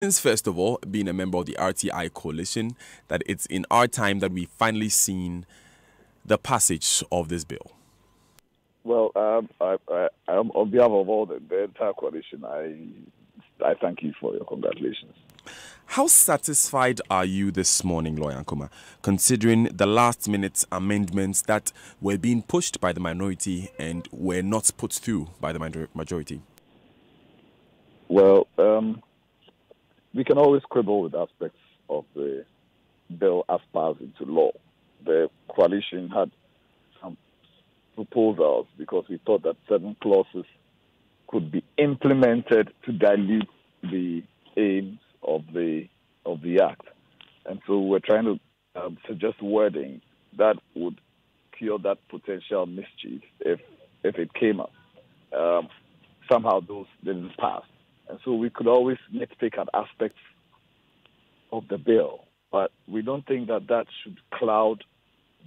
Since, first of all, being a member of the RTI coalition, that it's in our time that we finally seen the passage of this bill. Well, on behalf of all the entire coalition, I thank you for your congratulations. How satisfied are you this morning, Lawyer Nkuma, considering the last-minute amendments that were being pushed by the minority and were not put through by the majority? Well, we can always quibble with aspects of the bill as passed into law. The coalition had some proposals because we thought that certain clauses could be implemented to dilute the aims of the act, and so we're trying to suggest wording that would cure that potential mischief if it came up. Somehow those didn't pass, and so we could always nitpick at aspects of the bill, but we don't think that should cloud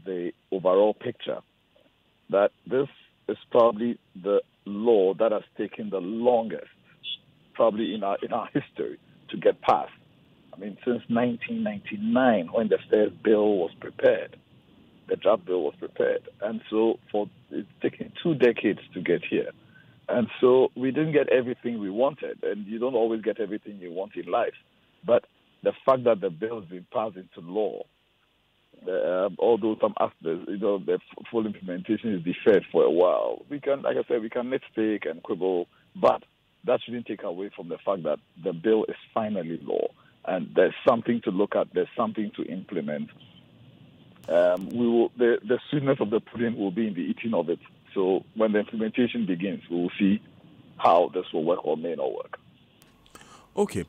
the overall picture. That this is probably the law that has taken the longest, probably in our history, to get passed. I mean, since 1999, when the first bill was prepared, the draft bill was prepared. And so it's taken 2 decades to get here. And so we didn't get everything we wanted, and you don't always get everything you want in life. But the fact that the bill has been passed into law, although some aspects, the full implementation is deferred for a while, we can, like I said, we can nitpick and quibble, but that shouldn't take away from the fact that the bill is finally law, and there's something to look at, there's something to implement. The sweetness of the pudding will be in the eating of it. So when the implementation begins, we will see how this will work or may not work. Okay,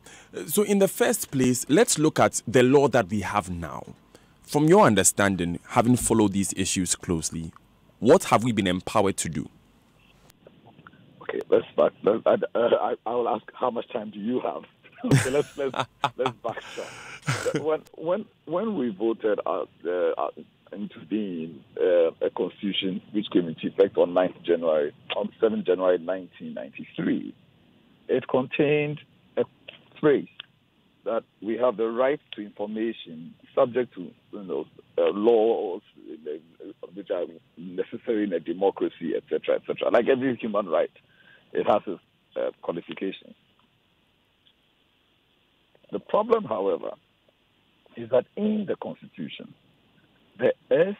so in the first place, let's look at the law that we have now. From your understanding, having followed these issues closely, what have we been empowered to do? Okay, let's back. I will ask, how much time do you have? Okay, let's backtrack. When we voted into being a constitution which came into effect on 7th January 1993, it contained a phrase that we have the right to information subject to laws which are necessary in a democracy, etc., etc. Like every human right, it has its qualifications. The problem, however, is that in the Constitution, there is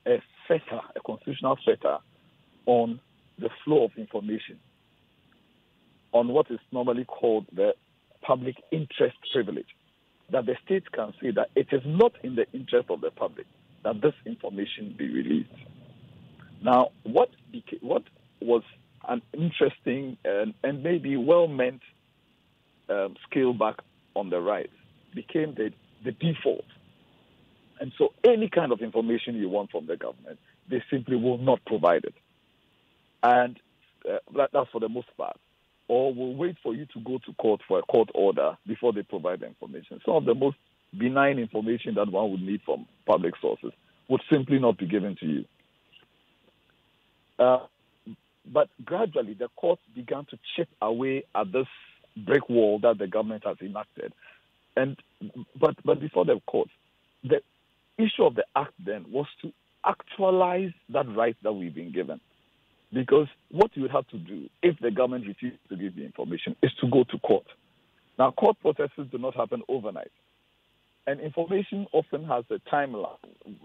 a constitutional fetter on the flow of information, on what is normally called the public interest privilege, that the state can say that it is not in the interest of the public that this information be released. Now, what was an interesting and maybe well-meant scale back on the rights became the default. And so any kind of information you want from the government, they simply will not provide it. And that's for the most part. Or will wait for you to go to court for a court order before they provide the information. Some of the most benign information that one would need from public sources would simply not be given to you. But gradually, the courts began to chip away at this brick wall that the government has enacted. But before the courts, the issue of the act then was to actualize that right that we've been given. Because what you would have to do if the government refuses to give the information is to go to court. Now, court processes do not happen overnight. And information often has a timeline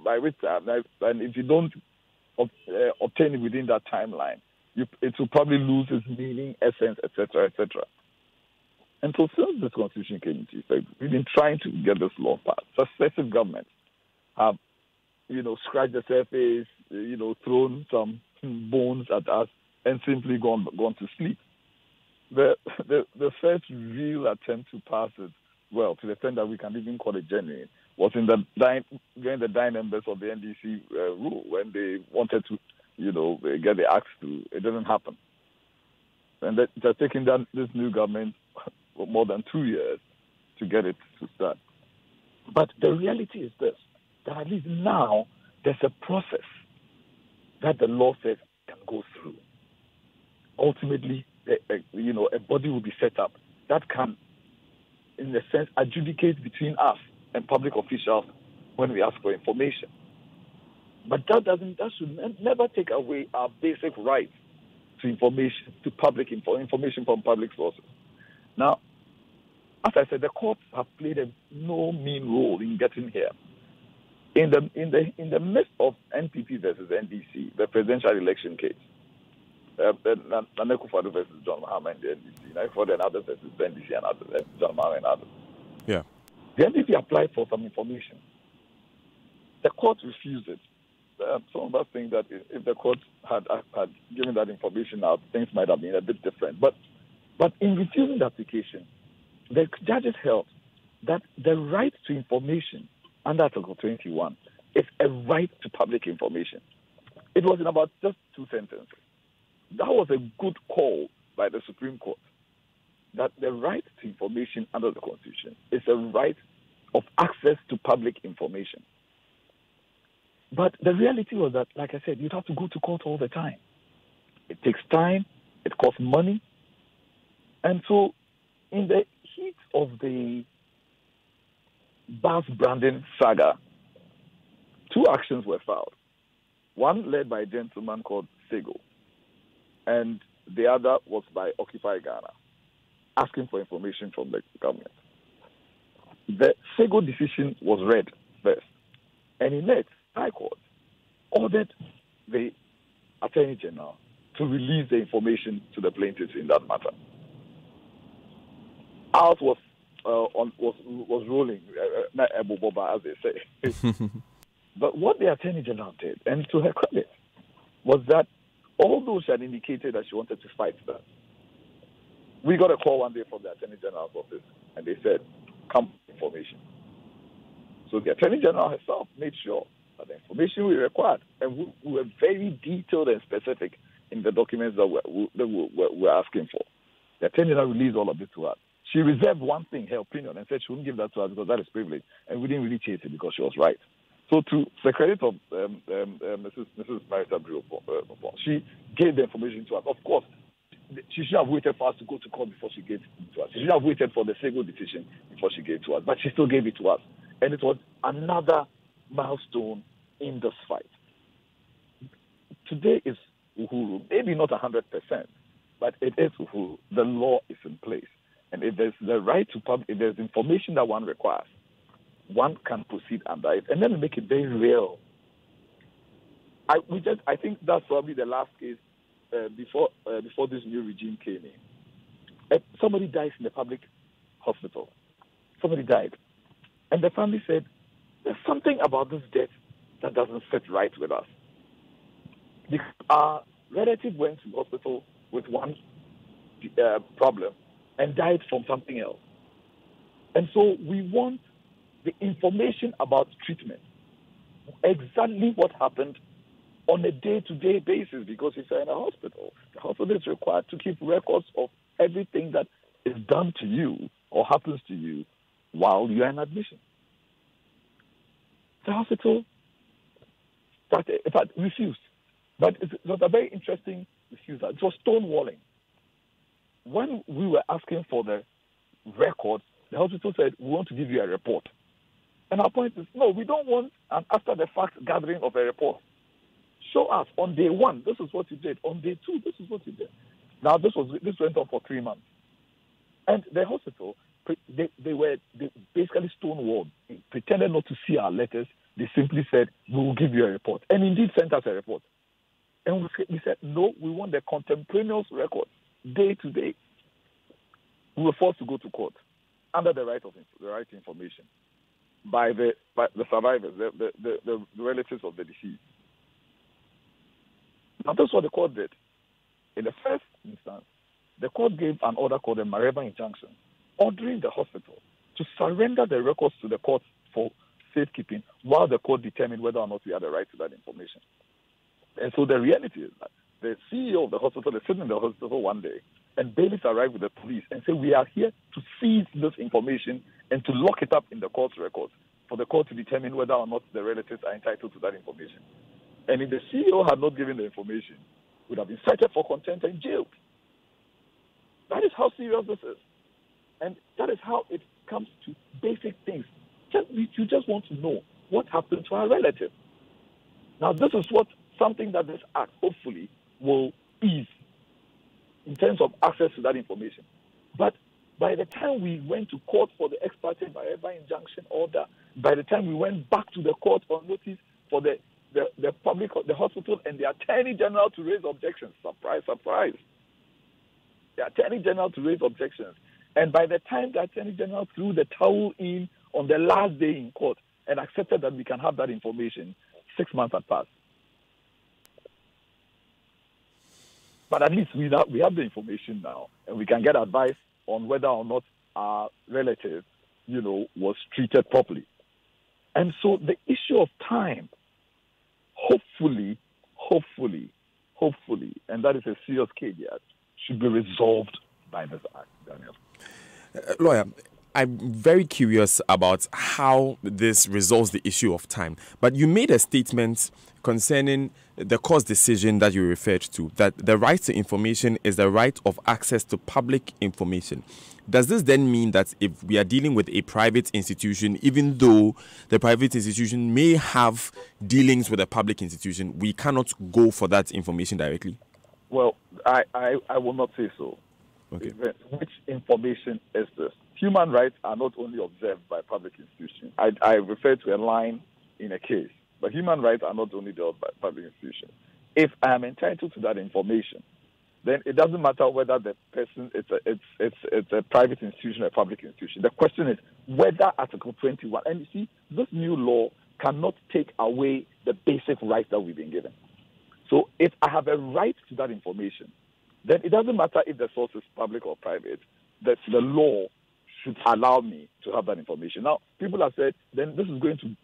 by which, and if you don't obtain it within that timeline, it will probably lose its meaning, essence, etc., etc. And so since this constitution came into effect, we've been trying to get this law passed. Successive governments have, scratched the surface, thrown some bones at us and simply gone to sleep. The first real attempt to pass it, well, to the extent that we can even call it genuine, was in during the dying members of the NDC rule, when they wanted to, get the act through. It didn't happen. And it has taken this new government more than 2 years to get it to start. But the reality is this, that at least now there's a process that the law says can go through. Ultimately, a body will be set up that can in a sense, adjudicate between us and public officials when we ask for information. But that should never take away our basic right to information, to public information from public sources. Now, as I said, the courts have played a no mean role in getting here. In the midst of NPP versus NDC, the presidential election case, Nana Akufo-Addo versus John Mahama and the NDC, Nana Akufo-Addo and others versus the NDC and others, John Mahama and others. Yeah. The NDC applied for some information. The court refused it. Some of us think that if the court had given that information out, things might have been a bit different. But in refusing the application, the judges held that the right to information under Article 21 is a right to public information. It was in about just 2 sentences. That was a good call by the Supreme Court, that the right to information under the Constitution is a right of access to public information. But the reality was that, like I said, you'd have to go to court all the time. It takes time, it costs money. And so in the heat of the bus branding saga, 2 actions were filed. One led by a gentleman called Sego, and the other was by Occupy Ghana, asking for information from the government. The Sego decision was read first, and in it, High Court ordered the Attorney General to release the information to the plaintiffs in that matter. Ours was rolling, as they say. But what the Attorney General did, and to her credit, was that although she had indicated that she wanted to fight that, we got a call one day from the Attorney General's office, and they said, "Come with information." So the Attorney General herself made sure that the information we required, and we were very detailed and specific in the documents that we were asking for. The Attorney General released all of it to us. She reserved one thing, her opinion, and said she wouldn't give that to us because that is privilege, and we didn't really chase it because she was right. So to the credit of Mrs. Marita Brio, she gave the information to us. Of course, she should have waited for us to go to court before she gave it to us. She should have waited for the Sego decision before she gave it to us, but she still gave it to us. And it was another milestone in this fight. Today is Uhuru, maybe not 100%, but it is Uhuru. The law is in place. And if there's the right to if there's information that one requires, one can proceed under it, and then make it very real. I think that's probably the last case before this new regime came in. Somebody dies in the public hospital. Somebody died, and the family said, "There's something about this death that doesn't sit right with us." Because our relative went to the hospital with one problem and died from something else, and so we want the information about treatment, exactly what happened on a day-to-day basis, because if you're in a hospital, the hospital is required to keep records of everything that is done to you or happens to you while you're in admission. The hospital started, in fact, refused. But it was a very interesting refusal. It was stonewalling. When we were asking for the records, the hospital said, "We want to give you a report." And our point is, no, we don't want an after-the-fact gathering of a report. Show us on day 1, this is what you did. On day 2, this is what you did. Now, this went on for 3 months. And the hospital, they basically stonewalled. They pretended not to see our letters. They simply said, "We will give you a report." And indeed sent us a report. And we said, "No, we want the contemporaneous records, day to day." We were forced to go to court under the right to information by the survivors, the relatives of the deceased. Now, that's what the court did. In the first instance, the court gave an order called the Mareva Injunction, ordering the hospital to surrender the records to the court for safekeeping while the court determined whether or not we had a right to that information. And so the reality is that the CEO of the hospital is sitting in the hospital one day, and bailiffs arrive with the police and say, "We are here to seize this information and to lock it up in the court's records for the court to determine whether or not the relatives are entitled to that information." And if the CEO had not given the information, would have been cited for contempt and jailed. That is how serious this is. And that is how it comes to basic things, you just want to know what happened to our relative. Now, this is something that this act hopefully will ease in terms of access to that information. But by the time we went to court for the ex parte Bareba injunction order, by the time we went back to the court on notice for the hospital and the Attorney General to raise objections, surprise, surprise, the Attorney General to raise objections. And by the time the Attorney General threw the towel in on the last day in court and accepted that we can have that information, 6 months had passed. But at least we have the information now, and we can get advice on whether or not our relative, was treated properly. And so the issue of time, hopefully, and that is a serious caveat, should be resolved by this act, Daniel. Lawyer, I'm very curious about how this resolves the issue of time. But you made a statement concerning the court's decision that you referred to, that the right to information is the right of access to public information. Does this then mean that if we are dealing with a private institution, even though the private institution may have dealings with a public institution, we cannot go for that information directly? Well, I will not say so. Okay. Which information is this? Human rights are not only observed by public institutions. I refer to a line in a case, but human rights are not only dealt by public institutions. If I am entitled to that information, then it doesn't matter whether the person it's a private institution or a public institution. The question is whether Article 21, and you see, this new law cannot take away the basic rights that we've been given. So if I have a right to that information, then it doesn't matter if the source is public or private, that the law should allow me to have that information. Now, people have said, then this is going to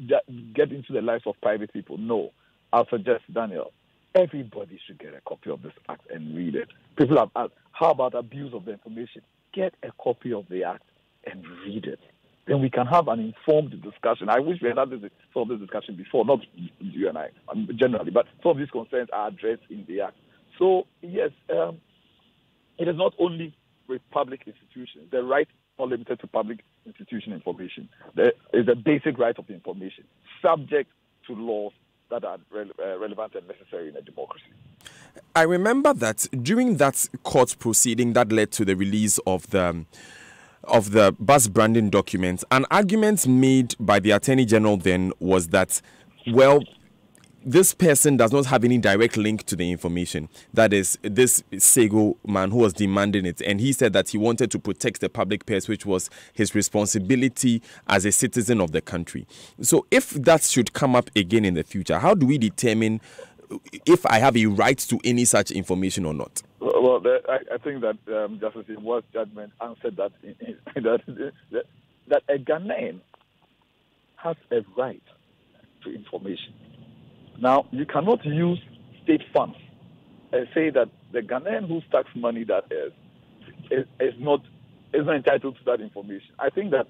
get into the lives of private people. No, I'll suggest, Daniel, everybody should get a copy of this act and read it. People have asked, how about abuse of the information? Get a copy of the act and read it. Then we can have an informed discussion. I wish we had some of this discussion before, not you and I, generally, but some of these concerns are addressed in the act. So, yes, it is not only with public institutions. The right is not limited to public institution information. There is a basic right of information, subject to laws that are relevant and necessary in a democracy. I remember that during that court proceeding that led to the release of the bus branding documents, an argument made by the Attorney General then was that, well, this person does not have any direct link to the information. That is, this Sego man who was demanding it. And he said that he wanted to protect the public purse, which was his responsibility as a citizen of the country. So if that should come up again in the future, how do we determine if I have a right to any such information or not? Well, I think that Justice Iwua's judgment answered that, that a Ghanaian has a right to information. Now, you cannot use state funds and say that the Ghanaian whose tax money that is not entitled to that information. I think that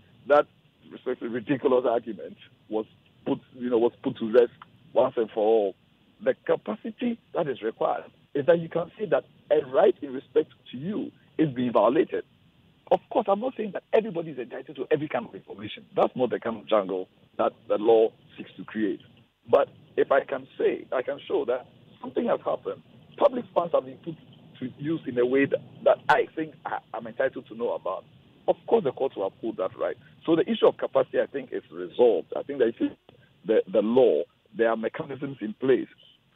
ridiculous argument was put to rest once and for all. The capacity that is required is that you can say that a right in respect to you is being violated. Of course, I'm not saying that everybody is entitled to every kind of information. That's not the kind of jungle that the law seeks to create. But if I can show that something has happened, public funds have been put to use in a way that I think I'm entitled to know about, of course the court will uphold that right. So the issue of capacity, I think, is resolved. I think that if the law, there are mechanisms in place.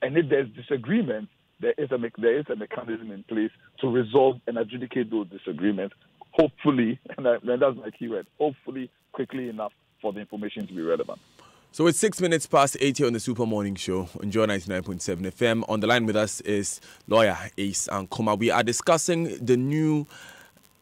And if there's disagreement, there is a mechanism in place to resolve and adjudicate those disagreements, hopefully, and that's my key word, hopefully quickly enough for the information to be relevant. So it's 6 minutes past 8 here on the Super Morning Show on Joy 99.7 FM. On the line with us is lawyer Ace Ankoma. We are discussing the new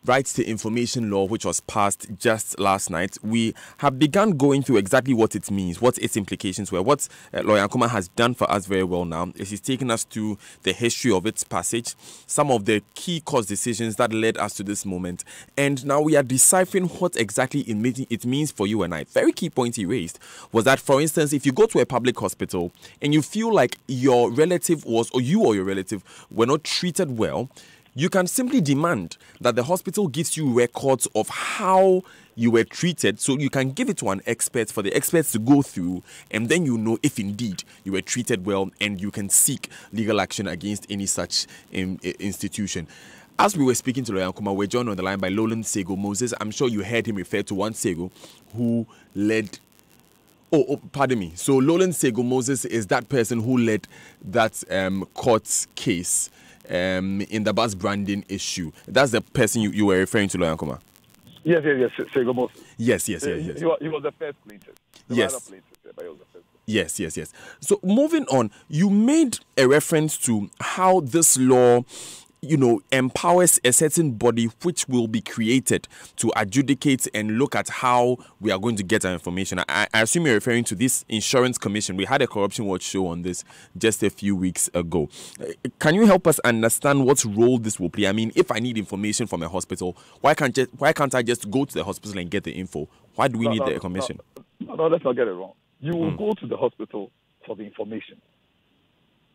Rights to Information law, which was passed just last night. We have begun going through exactly what it means, what its implications were. What lawyer Ankoma has done for us very well now is he's taken us through the history of its passage, some of the key court decisions that led us to this moment, and now we are deciphering what exactly it means for you and I. Very key point he raised was that, for instance, if you go to a public hospital and you feel like your relative or your relative were not treated well, you can simply demand that the hospital gives you records of how you were treated, so you can give it to an expert for the experts to go through, and then you know if indeed you were treated well, and you can seek legal action against any such institution. As we were speaking to Lawyer Nkrumah, we're joined on the line by Lowland Sego Moses. I'm sure you heard him refer to one Sego who led... Oh, pardon me. So Lowland Sego Moses is that person who led that court case in the bus branding issue. That's the person you were referring to, Lawyer Nkrumah. Yes, Sego Moses. Yes. He was the first plaintiff. Yes. So moving on, you made a reference to how this law, empowers a certain body which will be created to adjudicate and look at how we are going to get our information. I assume you're referring to this Insurance Commission. We had a Corruption Watch show on this just a few weeks ago. Can you help us understand what role this will play? I mean, if I need information from a hospital, why can't I just go to the hospital and get the info? Why do we need the commission? No, let's not get it wrong. You will go to the hospital for the information.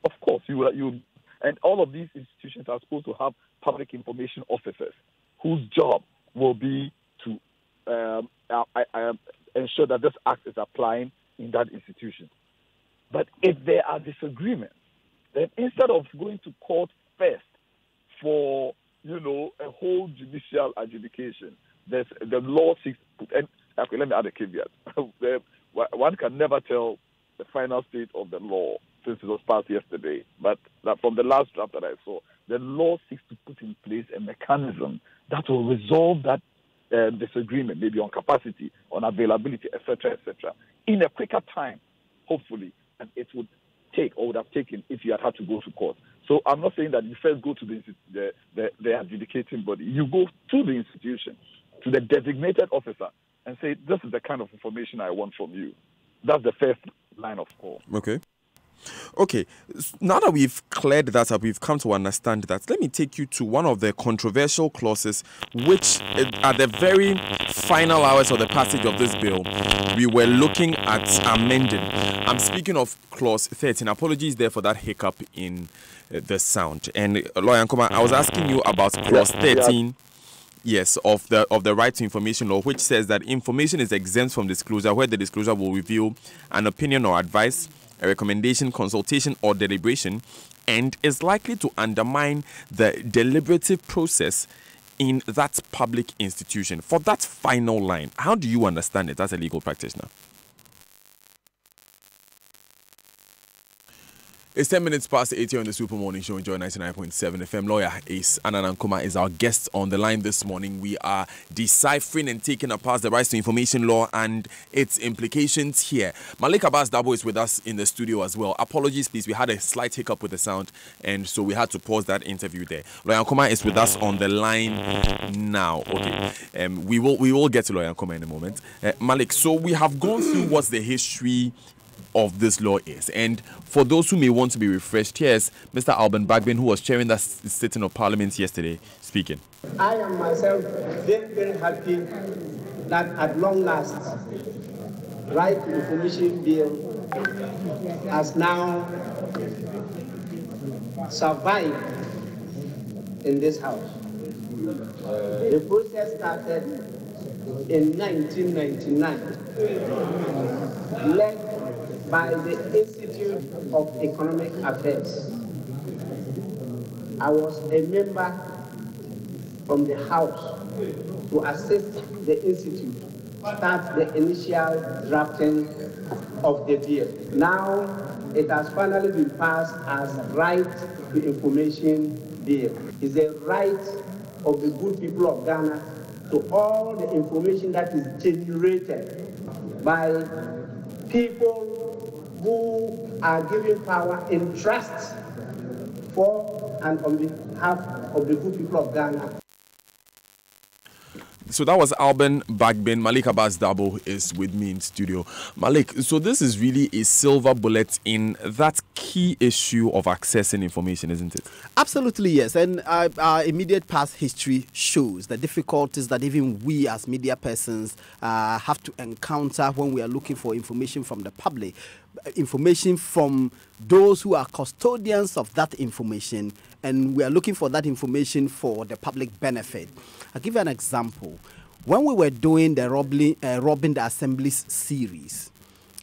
Of course, you. And all of these institutions are supposed to have public information officers whose job will be to ensure that this act is applying in that institution. But if there are disagreements, then instead of going to court first for, a whole judicial adjudication, the law seeks... And okay, let me add a caveat. One can never tell the final state of the law since it was passed yesterday, but from the last draft that I saw, the law seeks to put in place a mechanism that will resolve that disagreement, maybe on capacity, on availability, etc., in a quicker time, hopefully, than it would take or would have taken if you had to go to court. So I'm not saying that you first go to the adjudicating body. You go to the institution, to the designated officer, and say, this is the kind of information I want from you. That's the first line of call. Okay, now that we've cleared that up, we've come to understand that, let me take you to one of the controversial clauses which, at the very final hours of the passage of this bill, we were looking at amending. I'm speaking of clause 13. Apologies there for that hiccup in the sound. And Lawyer Nkrumah, I was asking you about clause 13. Yes, of the right to information law, which says that information is exempt from disclosure where the disclosure will reveal an opinion or advice, a recommendation, consultation, or deliberation, and is likely to undermine the deliberative process in that public institution. For that final line, how do you understand it as a legal practitioner? It's 10 minutes past 8 here on the Super Morning Show. Enjoy 99.7 FM. Lawyer Ace Anan Nkrumah is our guest on the line this morning. We are deciphering and taking apart the rights to information law and its implications here. Malik Abbas Dabo is with us in the studio as well. Apologies, please. We had a slight hiccup with the sound, and so we had to pause that interview there. Lawyer Nkrumah is with us on the line now. Okay, we will get to Lawyer Nkrumah in a moment. Malik, so we have gone through what's the history of this law is, and for those who may want to be refreshed, here's Mr. Alban Bagbin, who was chairing that sitting of Parliament yesterday, speaking. I am myself very, very happy that at long last, Right to Information Bill has now survived in this House. The process started in 1999, led by the Institute of Economic Affairs. I was a member from the House to assist the Institute start the initial drafting of the bill. Now it has finally been passed as Right to Information Bill. It's a right of the good people of Ghana to all the information that is generated by people who are given power in trust for and on behalf of the good people of Ghana. So that was Alban Bagbin. Malik Abbas Dabo is with me in studio. Malik, so this is really a silver bullet in that key issue of accessing information, isn't it? Absolutely, yes. And our immediate past history shows the difficulties that even we as media persons have to encounter when we are looking for information from the public, information from those who are custodians of that information, and we are looking for that information for the public benefit. I'll give you an example. When we were doing the Robbing the Assemblies series,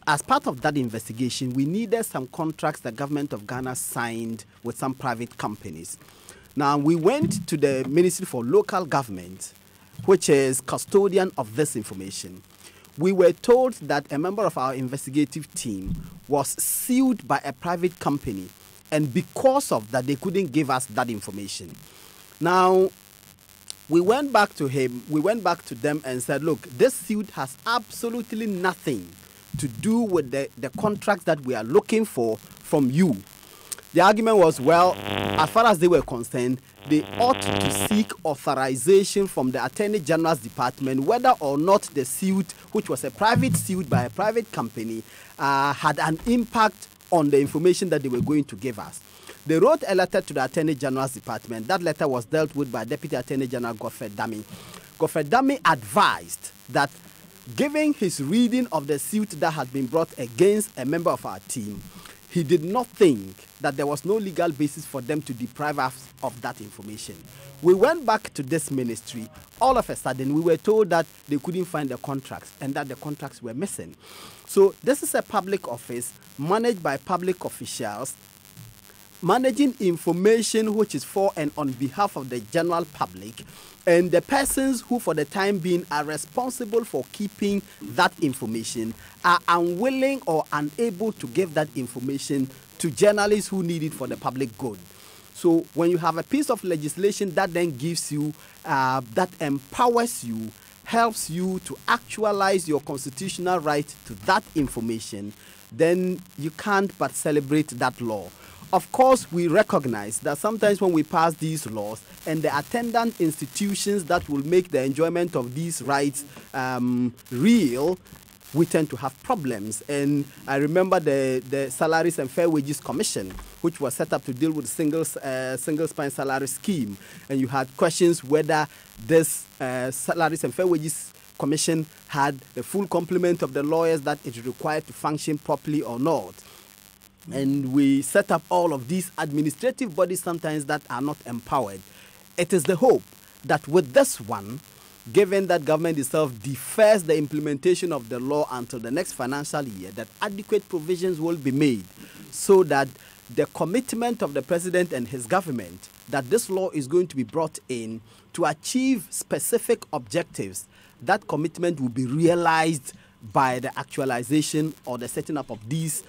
as part of that investigation, we needed some contracts the government of Ghana signed with some private companies. Now, we went to the Ministry for Local Government, which is custodian of this information. We were told that a member of our investigative team was sued by a private company, and because of that, they couldn't give us that information. Now, we went back to them and said, look, this suit has absolutely nothing to do with the contracts that we are looking for from you. The argument was, well, as far as they were concerned, they ought to seek authorization from the Attorney General's Department whether or not the suit, which was a private suit by a private company, had an impact on the information that they were going to give us. They wrote a letter to the Attorney General's Department. That letter was dealt with by Deputy Attorney General Godfrey Dami. Godfrey Dami advised that, given his reading of the suit that had been brought against a member of our team, he did not think that there was no legal basis for them to deprive us of that information. We went back to this ministry. All of a sudden, we were told that they couldn't find the contracts and that the contracts were missing. So this is a public office managed by public officials, managing information which is for and on behalf of the general public, and the persons who for the time being are responsible for keeping that information are unwilling or unable to give that information to journalists who need it for the public good. So when you have a piece of legislation that then gives you, that empowers you, helps you to actualize your constitutional right to that information, then you can't but celebrate that law. Of course, we recognize that sometimes when we pass these laws and the attendant institutions that will make the enjoyment of these rights real, we tend to have problems. And I remember the Salaries and Fair Wages Commission, which was set up to deal with the single spine salary scheme. And you had questions whether this Salaries and Fair Wages Commission had the full complement of the lawyers that it required to function properly or not. And we set up all of these administrative bodies sometimes that are not empowered. It is the hope that with this one, given that government itself defers the implementation of the law until the next financial year, that adequate provisions will be made so that the commitment of the president and his government that this law is going to be brought in to achieve specific objectives, that commitment will be realized by the actualization or the setting up of these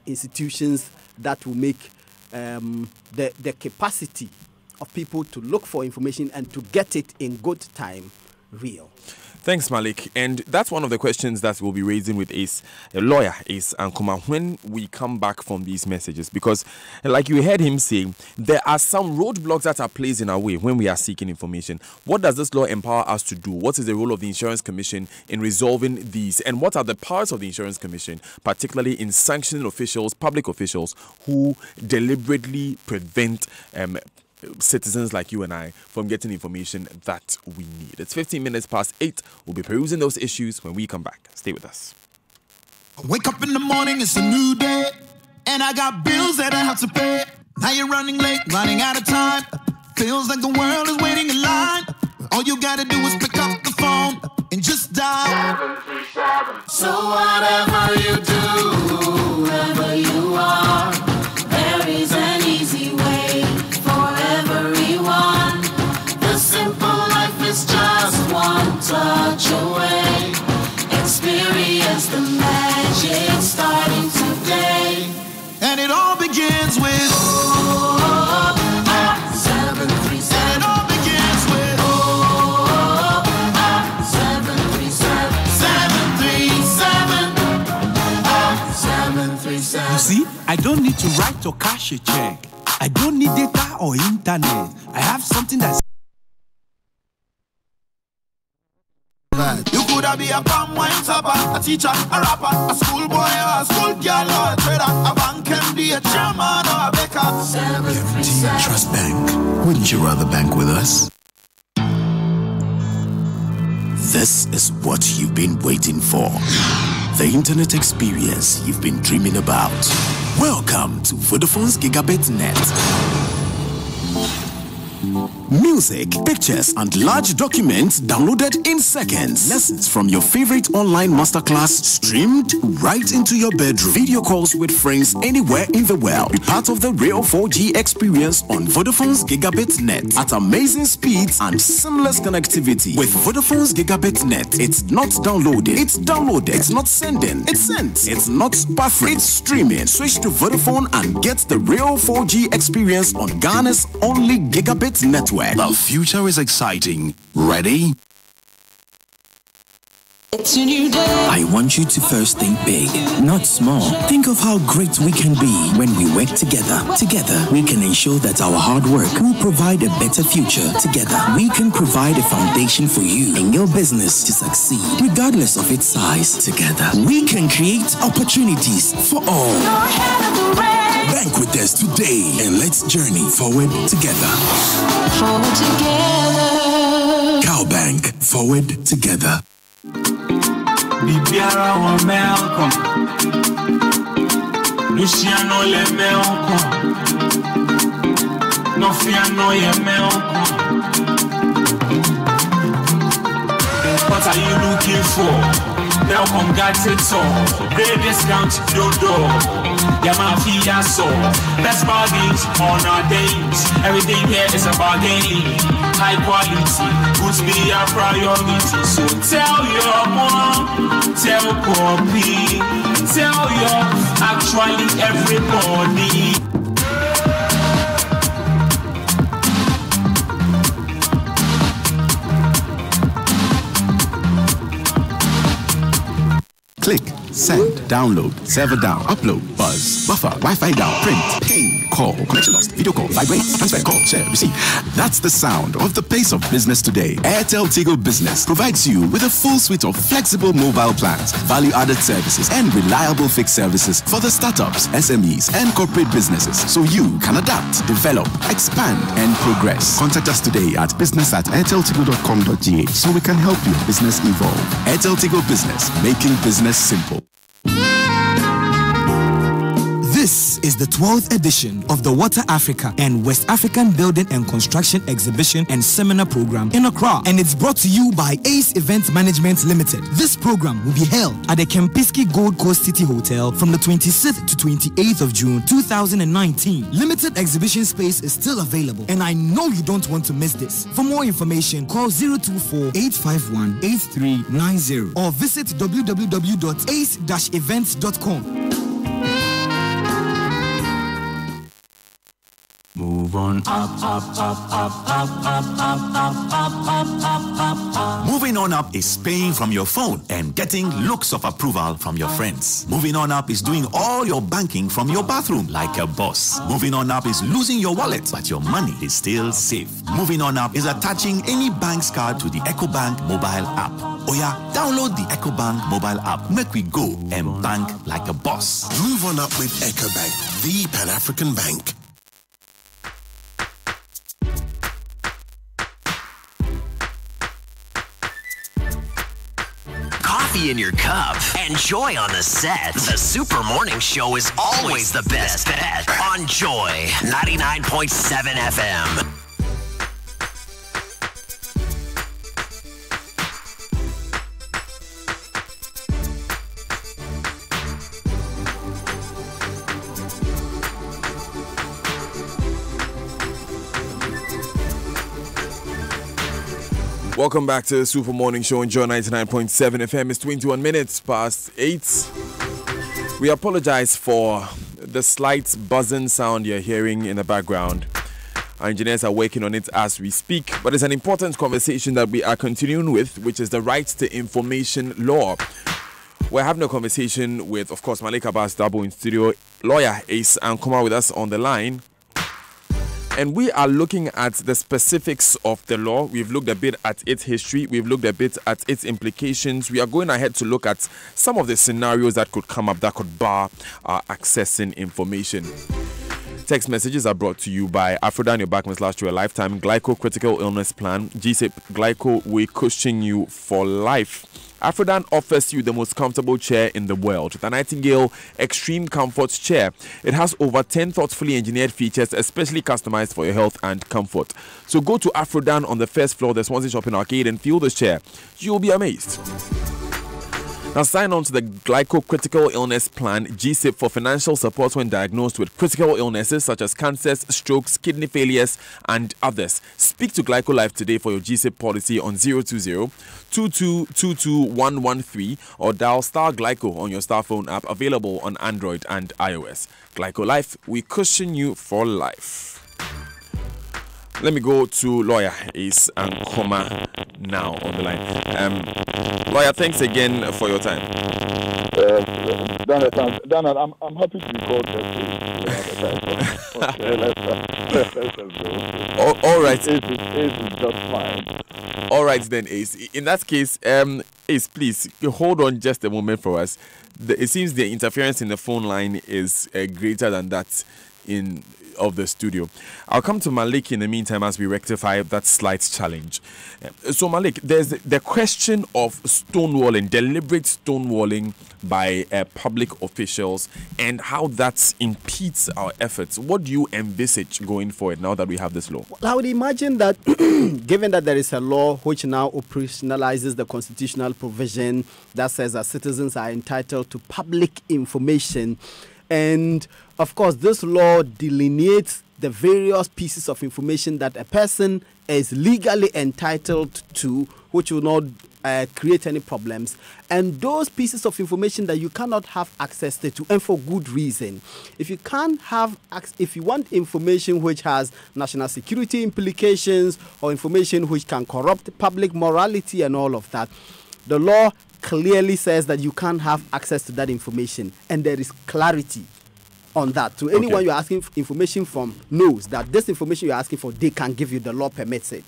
institutions that will make the capacity of people to look for information and to get it in good time real. Thanks, Malik. And that's one of the questions that we'll be raising with Ace, a lawyer, Ace Ankuma, when we come back from these messages. Because, like you heard him say, there are some roadblocks that are placed in our way when we are seeking information. What does this law empower us to do? What is the role of the Insurance Commission in resolving these? And what are the parts of the Insurance Commission, particularly in sanctioning officials, public officials, who deliberately prevent citizens like you and I from getting information that we need? It's 15 minutes past 8. We'll be perusing those issues when we come back. Stay with us. I wake up in the morning, it's a new day, and I got bills that I have to pay. Now you're running late, running out of time. Feels like the world is waiting in line. All you gotta do is pick up the phone and just dial 737. So whatever you do, wherever you are, there is an easy way for everyone. The simple life is just one touch away. Experience the magic starting today. And it all begins with 737. And it all begins with 737. 737. You see, I don't need to write or cash a check. I don't need data or internet. I have something that's that. You could have be a palm wine topper, a teacher, a rapper, a schoolboy or a school girl or a trader, a bank MD, a chairman or a baker. Guarantee Trust Bank. Wouldn't you rather bank with us? This is what you've been waiting for. The internet experience you've been dreaming about. Welcome to Vodafone's Gigabit Net. Music, pictures, and large documents downloaded in seconds. Lessons from your favorite online masterclass streamed right into your bedroom. Video calls with friends anywhere in the world. Be part of the real 4G experience on Vodafone's Gigabit Net at amazing speeds and seamless connectivity. With Vodafone's Gigabit Net, it's not downloading, it's downloaded. It's not sending, it's sent. It's not buffering, it's streaming. Switch to Vodafone and get the real 4G experience on Ghana's only Gigabit network. The future is exciting. Ready? It's a new day. I want you to first think big, not small. Think of how great we can be when we work together. Together, we can ensure that our hard work will provide a better future. Together, we can provide a foundation for you and your business to succeed, regardless of its size. Together, we can create opportunities for all. Bank with us today and let's journey forward together. Forward together. Cowbank, forward together. Bibiara wa melko Luciano le melko Nofiano ye melko What are you looking for? Welcome got it all. Great discount your door. Yamafia so best bargains on our days. Everything here is a bargain. High quality, goods be a priority. So tell your mom, tell Poppy, tell your actually everybody. Click, send, download, server down, upload, buzz, buffer, Wi-Fi down, print, ping, call, connection lost, video call, vibrate, transfer, call, share, receive. That's the sound of the pace of business today. Airtel Tigo Business provides you with a full suite of flexible mobile plans, value-added services, and reliable fixed services for the startups, SMEs, and corporate businesses, so you can adapt, develop, expand, and progress. Contact us today at business@airteltigo.com.gh so we can help your business evolve. Airtel Tigo Business, making business simple. This is the 12th edition of the Water Africa and West African Building and Construction Exhibition and Seminar Program in Accra, and it's brought to you by Ace Event Management Limited. This program will be held at the Kempinski Gold Coast City Hotel from the 26th to 28th of June 2019. Limited exhibition space is still available, and I know you don't want to miss this. For more information, call 024-851-8390 or visit www.ace-events.com. Move on up, up, up, up, up, up, up, up, up, up, up, up. Moving on up is paying from your phone and getting looks of approval from your friends. Moving on up is doing all your banking from your bathroom like a boss. Moving on up is losing your wallet, but your money is still safe. Moving on up is attaching any bank's card to the EcoBank mobile app. Oh yeah, download the EcoBank mobile app. Make we go and bank like a boss. Move on up with EcoBank, the Pan-African bank. Coffee in your cup and Joy on the set. The Super Morning Show is always the best bet on Joy 99.7 FM. Welcome back to the Super Morning Show on Joy 99.7 FM. It's 21 minutes past 8. We apologize for the slight buzzing sound you're hearing in the background. Our engineers are working on it as we speak, but it's an important conversation that we are continuing with, which is the right to information law. We're having a conversation with, of course, Malika Bass Dabo in studio, lawyer Ace Ankoma with us on the line. And we are looking at the specifics of the law. We've looked a bit at its history. We've looked a bit at its implications. We are going ahead to look at some of the scenarios that could come up that could bar accessing information. Text messages are brought to you by Afrodan, your back must last you a lifetime. Glyco Critical Illness Plan. GSIP Glyco, we cushion you for life. Afrodan offers you the most comfortable chair in the world, the Nightingale Extreme Comfort Chair. It has over 10 thoughtfully engineered features, especially customized for your health and comfort. So go to Afrodan on the first floor of the Swansea Shopping Arcade and feel this chair. You'll be amazed. Now sign on to the Glyco Critical Illness Plan, GSIP, for financial support when diagnosed with critical illnesses such as cancers, strokes, kidney failures, and others. Speak to Glyco Life today for your GSIP policy on 020-2222-113 or dial Star Glyco on your Star phone app, available on Android and iOS. Glyco Life, we cushion you for life. Let me go to Lawyer Ace Ankoma now on the line. Lawyer, thanks again for your time. Daniel, I'm happy to be called. All right. Ace is just fine. All right then, Ace. In that case, Ace, please hold on just a moment for us. It seems the interference in the phone line is greater than that of the studio. I'll come to Malik in the meantime as we rectify that slight challenge. So Malik, there's the question of stonewalling, deliberate stonewalling by public officials, and how that impedes our efforts. What do you envisage going forward now that we have this law? Well, I would imagine that given that there is a law which now operationalizes the constitutional provision that says that citizens are entitled to public information, and of course, this law delineates the various pieces of information that a person is legally entitled to, which will not create any problems. And those pieces of information that you cannot have access to, and for good reason. If you want information which has national security implications or information which can corrupt public morality and all of that, the law clearly says that you can't have access to that information, and there is clarity on that. So anyone you're asking information from knows that this information you're asking for, they can give you. The law permits it.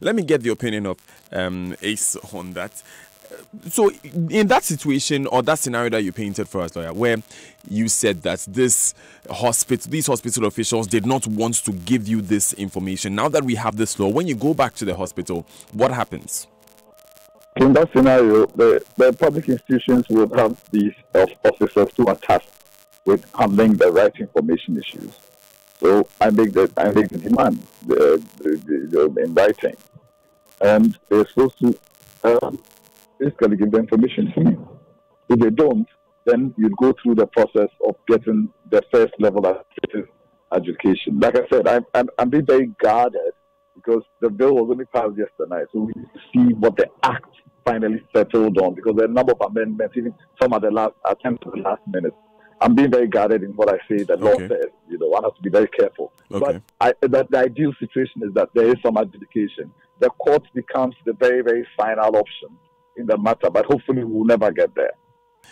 Let me get the opinion of Ace on that. So in that situation or that scenario that you painted for us, Lawyer, where you said that these hospital officials did not want to give you this information, now that we have this law, when you go back to the hospital, what happens? In that scenario, the public institutions would have these officers who are tasked with handling the right information issues. So I make the demand in writing, and they're supposed to basically give the information to me. If they don't, then you'd go through the process of getting the first level of education. Like I said, I'm being very guarded because the bill was only passed yesterday, so we need to see what the act finally settled on, because there are a number of amendments, even some at the last minute. I'm being very guarded in what I say. The law says, one has to be very careful. But the ideal situation is that there is some adjudication. The court becomes the very, very final option in the matter, but hopefully we'll never get there.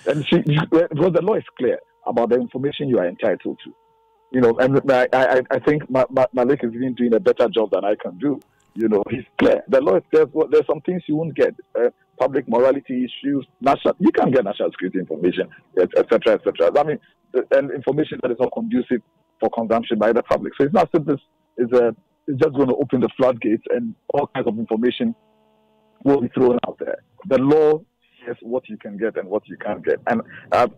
And because the law is clear about the information you are entitled to. And I think Malik is even doing a better job than I can do. He's clear. The law says there's some things you won't get. Public morality issues, you can't get national security information, etc., etc. I mean, and information that is not conducive for consumption by the public. So it's not simple. It's just going to open the floodgates, and all kinds of information will be thrown out there. The law says what you can get and what you can't get, and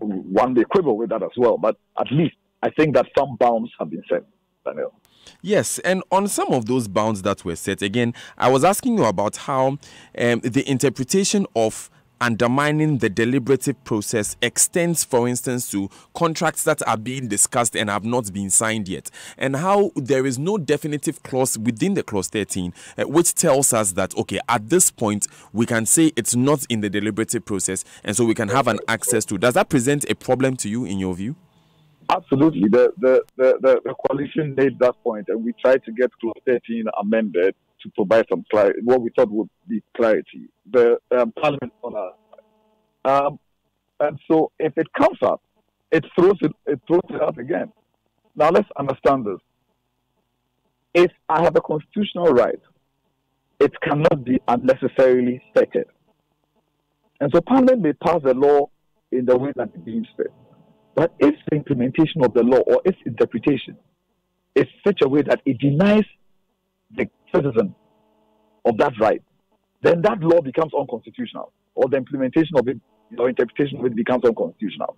one may quibble with that as well. But at least I think that some bounds have been set, Daniel. Yes, and on some of those bounds that were set, again, I was asking you about how the interpretation of undermining the deliberative process extends, for instance, to contracts that are being discussed and have not been signed yet, and how there is no definitive clause within the clause 13 which tells us that, okay, at this point we can say it's not in the deliberative process, and so we can have an access to. Does that present a problem to you in your view? Absolutely. The coalition made that point, and we tried to get Clause 13 amended to provide some clarity, what we thought would be clarity. The Parliament on and so if it comes up, it throws it up again. Now let's understand this. if I have a constitutional right, it cannot be unnecessarily fettered. And so Parliament may pass the law in the way that it deems fit. But if the implementation of the law or its interpretation is such a way that it denies the citizen of that right, then that law becomes unconstitutional, or the implementation of it or interpretation of it becomes unconstitutional.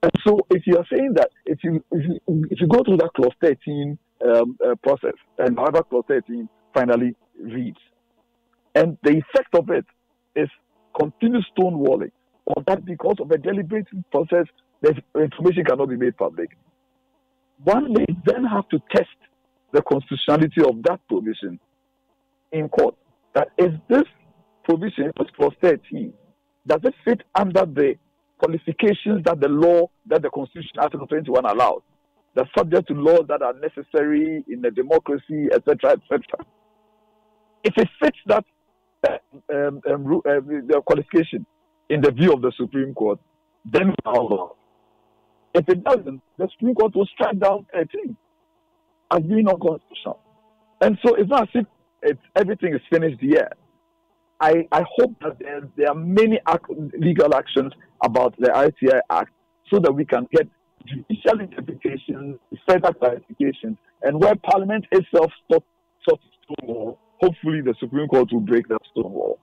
And so, if you are saying that if you go through that Clause 13 process, and however Clause 13 finally reads, and the effect of it is continuous stonewalling, or that because of a deliberate process, the information cannot be made public, one may then have to test the constitutionality of that provision in court. That is this provision, this Clause 13, does it fit under the qualifications that the law, that the Constitution, Article 21 allows? They're subject to laws that are necessary in a democracy, etc., etc. If it fits that the qualification in the view of the Supreme Court, then we are allowed. If it doesn't, the Supreme Court will strike down 13 as being unconstitutional. And so it's not as if everything is finished yet. I hope that there are many legal actions about the RTI Act so that we can get judicial interpretations, further clarifications, and where Parliament itself stops stonewall, hopefully the Supreme Court will break that stonewall.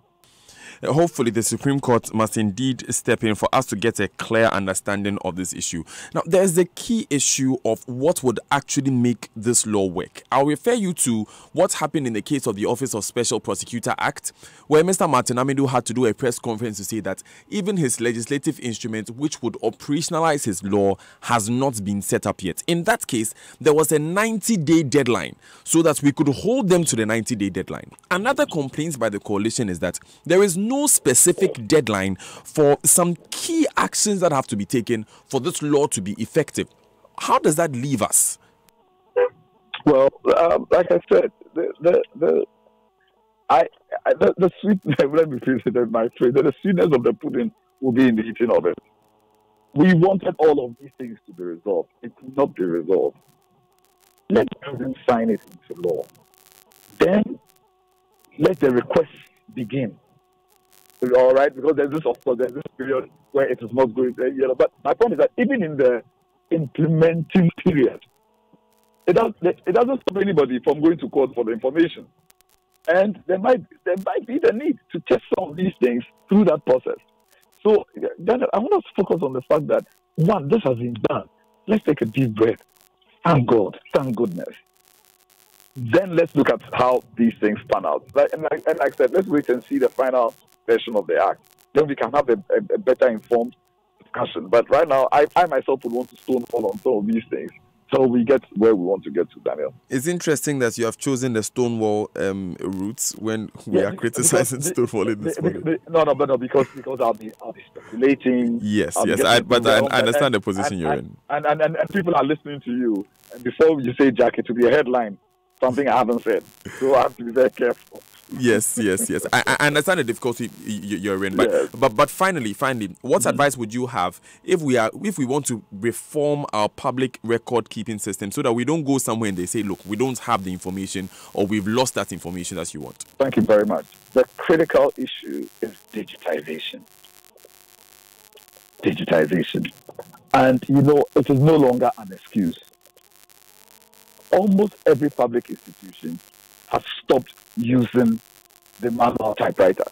Hopefully, the Supreme Court must indeed step in for us to get a clear understanding of this issue. Now, there's the key issue of what would actually make this law work. I'll refer you to what happened in the case of the Office of Special Prosecutor Act, where Mr. Martin Amidu had to do a press conference to say that even his legislative instrument, which would operationalize his law, has not been set up yet. In that case, there was a 90-day deadline so that we could hold them to the 90-day deadline. Another complaint by the coalition is that there is no specific deadline for some key actions that have to be taken for this law to be effective. How does that leave us? Well, like I said, the sweetness, let me phrase it my phrase, the sweetness of the pudding will be in the eating of it. We wanted all of these things to be resolved. It could not be resolved. Let the president sign it into law. Then let the request begin. All right, because there's this period where it is not going to, but my point is that even in the implementing period, it doesn't stop anybody from going to court for the information. And there might be the need to test some of these things through that process. So then I want us to focus on the fact that, one, this has been done. Let's take a deep breath. Thank God. Thank goodness. Then let's look at how these things pan out. And like I said, let's wait and see the final version of the act. Then we can have a better informed discussion. But right now, I myself would want to stonewall on some of these things so we get where we want to get to, Daniel. It's interesting that you have chosen the stonewall routes when we are criticizing stonewalling this morning. No, because I'll be speculating. Yes, I understand the position you're in. And people are listening to you. And before you say, Jack, it will be a headline, something I haven't said. So I have to be very careful. Yes. I understand the difficulty you're in, but finally, what advice would you have if we want to reform our public record keeping system so that we don't go somewhere and they say, look, we don't have the information or we've lost that information as you want? Thank you very much. The critical issue is digitization. And it is no longer an excuse. Almost every public institution has stopped using the manual typewriter.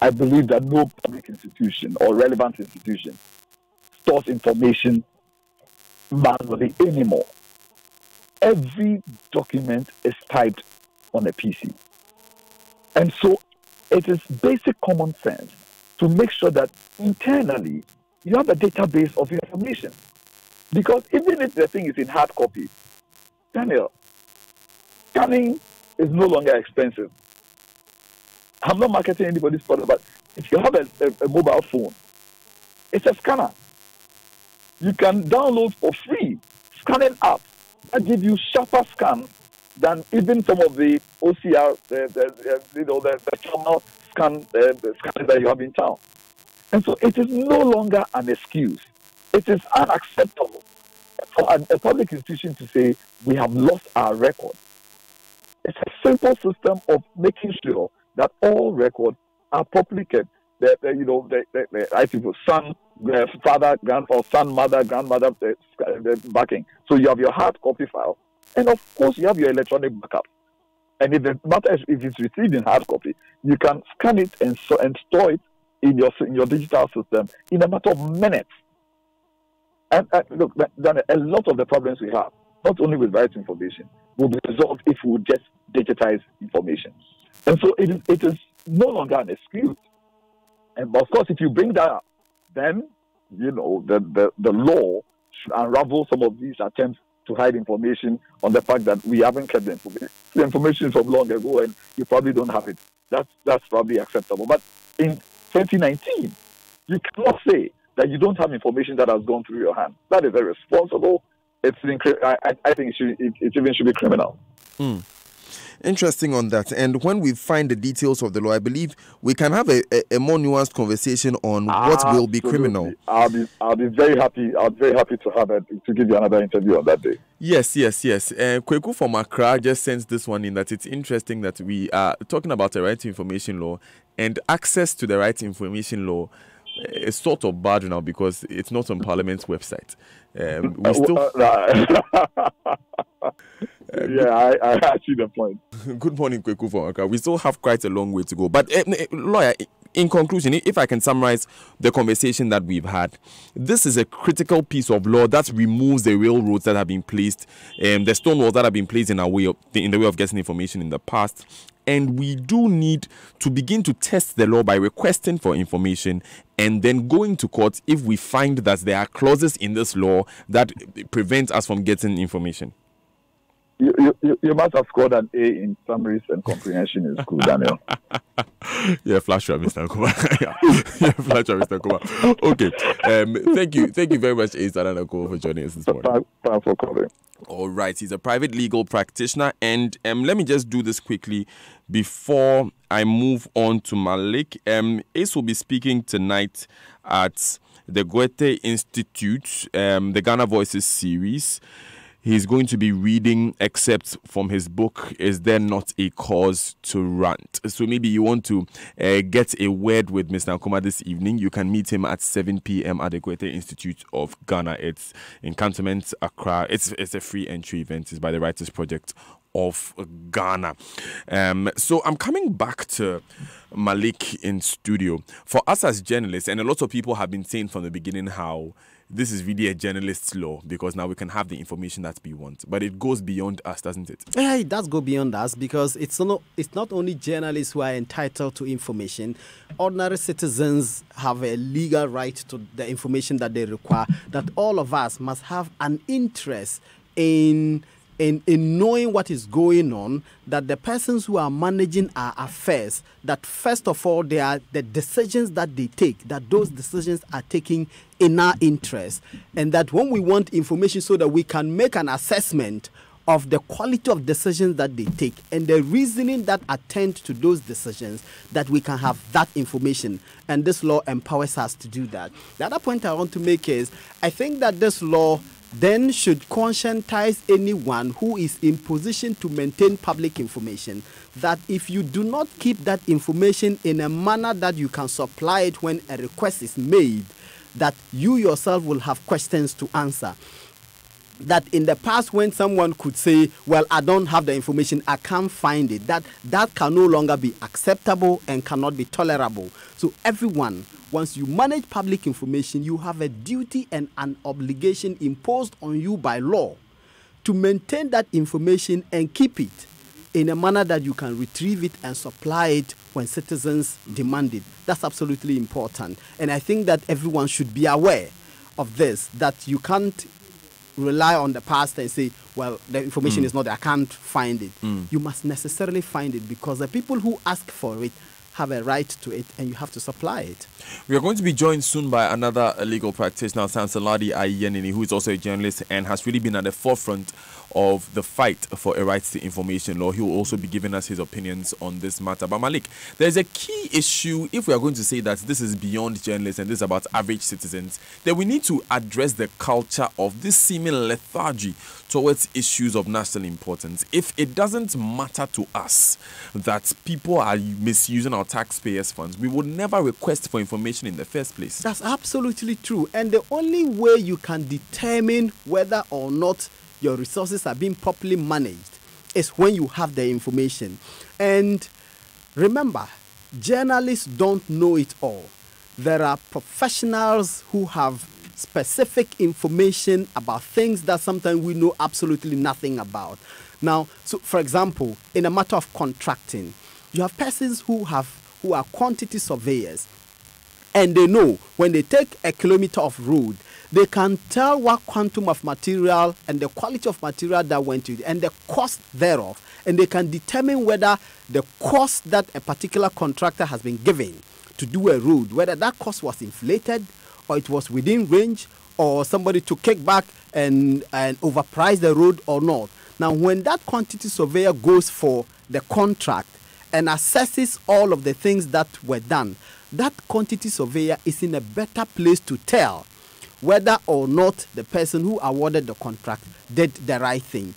I believe that no public institution or relevant institution stores information manually anymore. Every document is typed on a PC. And so it is basic common sense to make sure that internally you have a database of information. Because even if the thing is in hard copy, Daniel, scanning is no longer expensive. I'm not marketing anybody's product, but if you have a mobile phone, it's a scanner. You can download for free scanning apps that give you sharper scans than even some of the OCR, the thermal scanners that you have in town. And so it is no longer an excuse. It is unacceptable for a public institution to say we have lost our record. It's a simple system of making sure that all records are properly kept. The right people, son, father, grandfather, son, mother, grandmother, backing. So you have your hard copy file, and of course you have your electronic backup. And if it's received in hard copy, you can scan it and store it in your digital system in a matter of minutes. And look, Daniel, a lot of the problems we have, not only with right information, will be resolved if we just digitize information. And so it is no longer an excuse. And of course, if you bring that up, then the law should unravel some of these attempts to hide information on the fact that we haven't kept the information. The information is from long ago, and you probably don't have it. That's probably acceptable. But in 2019, you cannot say that you don't have information that has gone through your hand. That is irresponsible. I think it even should be criminal. Interesting on that. And when we find the details of the law, I believe we can have a more nuanced conversation on what will be criminal. I'll be very happy. I'll be very happy to give you another interview on that day. Yes. Kweku from Accra just sends this one in that it's interesting that we are talking about the right to information law, and access to the right to information law is sort of bad now because it's not on Parliament's website. We still. I see the point. Good morning, Kweku from Accra. We still have quite a long way to go. But, lawyer, in conclusion, if I can summarize the conversation that we've had, this is a critical piece of law that removes the railroads that have been placed, the stone walls that have been placed in the way of getting information in the past. And we do need to begin to test the law by requesting for information and then going to court if we find that there are clauses in this law that prevent us from getting information. You must have scored an A in summaries and comprehension in school, Daniel. Flash up, Mr. Nkuma. Flash up, Mr. Nkuma. Okay. Thank you very much, Ace Adanako, for joining us this morning. Thanks for calling. All right, he's a private legal practitioner, and let me just do this quickly before I move on to Malik. Ace will be speaking tonight at the Goethe Institute, the Ghana Voices series. He's going to be reading excerpts from his book, Is There Not a Cause to Rant? So maybe you want to get a word with Mr. Nkuma this evening. You can meet him at 7 p.m. at the Goethe Institute of Ghana. It's in Cantonment, Accra. It's a free entry event. It's by the Writers Project of Ghana. So I'm coming back to Malik in studio. For us as journalists, and a lot of people have been saying from the beginning how this is really a journalist's law because now we can have the information that we want. But it goes beyond us, doesn't it? Yeah, it does go beyond us because it's not only journalists who are entitled to information. Ordinary citizens have a legal right to the information that they require, that all of us must have an interest in knowing what is going on, that the persons who are managing our affairs, that first of all, they are the decisions that they take, that those decisions are taking in our interest, and that when we want information so that we can make an assessment of the quality of decisions that they take and the reasoning that attend to those decisions, that we can have that information. And this law empowers us to do that. The other point I want to make is, I think that this law then should conscientize anyone who is in position to maintain public information that if you do not keep that information in a manner that you can supply it when a request is made, that you yourself will have questions to answer. That in the past when someone could say, well, I don't have the information, I can't find it, that can no longer be acceptable and cannot be tolerable. So everyone, once you manage public information, you have a duty and an obligation imposed on you by law to maintain that information and keep it in a manner that you can retrieve it and supply it when citizens demand it. That's absolutely important. And I think that everyone should be aware of this, that you can't rely on the past and say, well, the information is not there, I can't find it. You must necessarily find it because the people who ask for it have a right to it and you have to supply it. We are going to be joined soon by another legal practitioner, Sansaladi Ayenini, who is also a journalist and has really been at the forefront of the fight for a right to information law. He will also be giving us his opinions on this matter. But Malik, there's a key issue. If we are going to say that this is beyond journalists and this is about average citizens, then we need to address the culture of this seeming lethargy towards issues of national importance. If it doesn't matter to us that people are misusing our taxpayers' funds, we would never request for information in the first place. That's absolutely true. And the only way you can determine whether or not your resources are being properly managed is when you have the information. And remember, journalists don't know it all. There are professionals who have specific information about things that sometimes we know absolutely nothing about. Now, so for example, in a matter of contracting, you have persons who are quantity surveyors, and they know when they take a kilometer of road, they can tell what quantum of material and the quality of material that went to it and the cost thereof, and they can determine whether the cost that a particular contractor has been given to do a road, whether that cost was inflated or it was within range, or somebody to kick back and overprice the road or not. Now, when that quantity surveyor goes for the contract and assesses all of the things that were done, that quantity surveyor is in a better place to tell whether or not the person who awarded the contract did the right thing.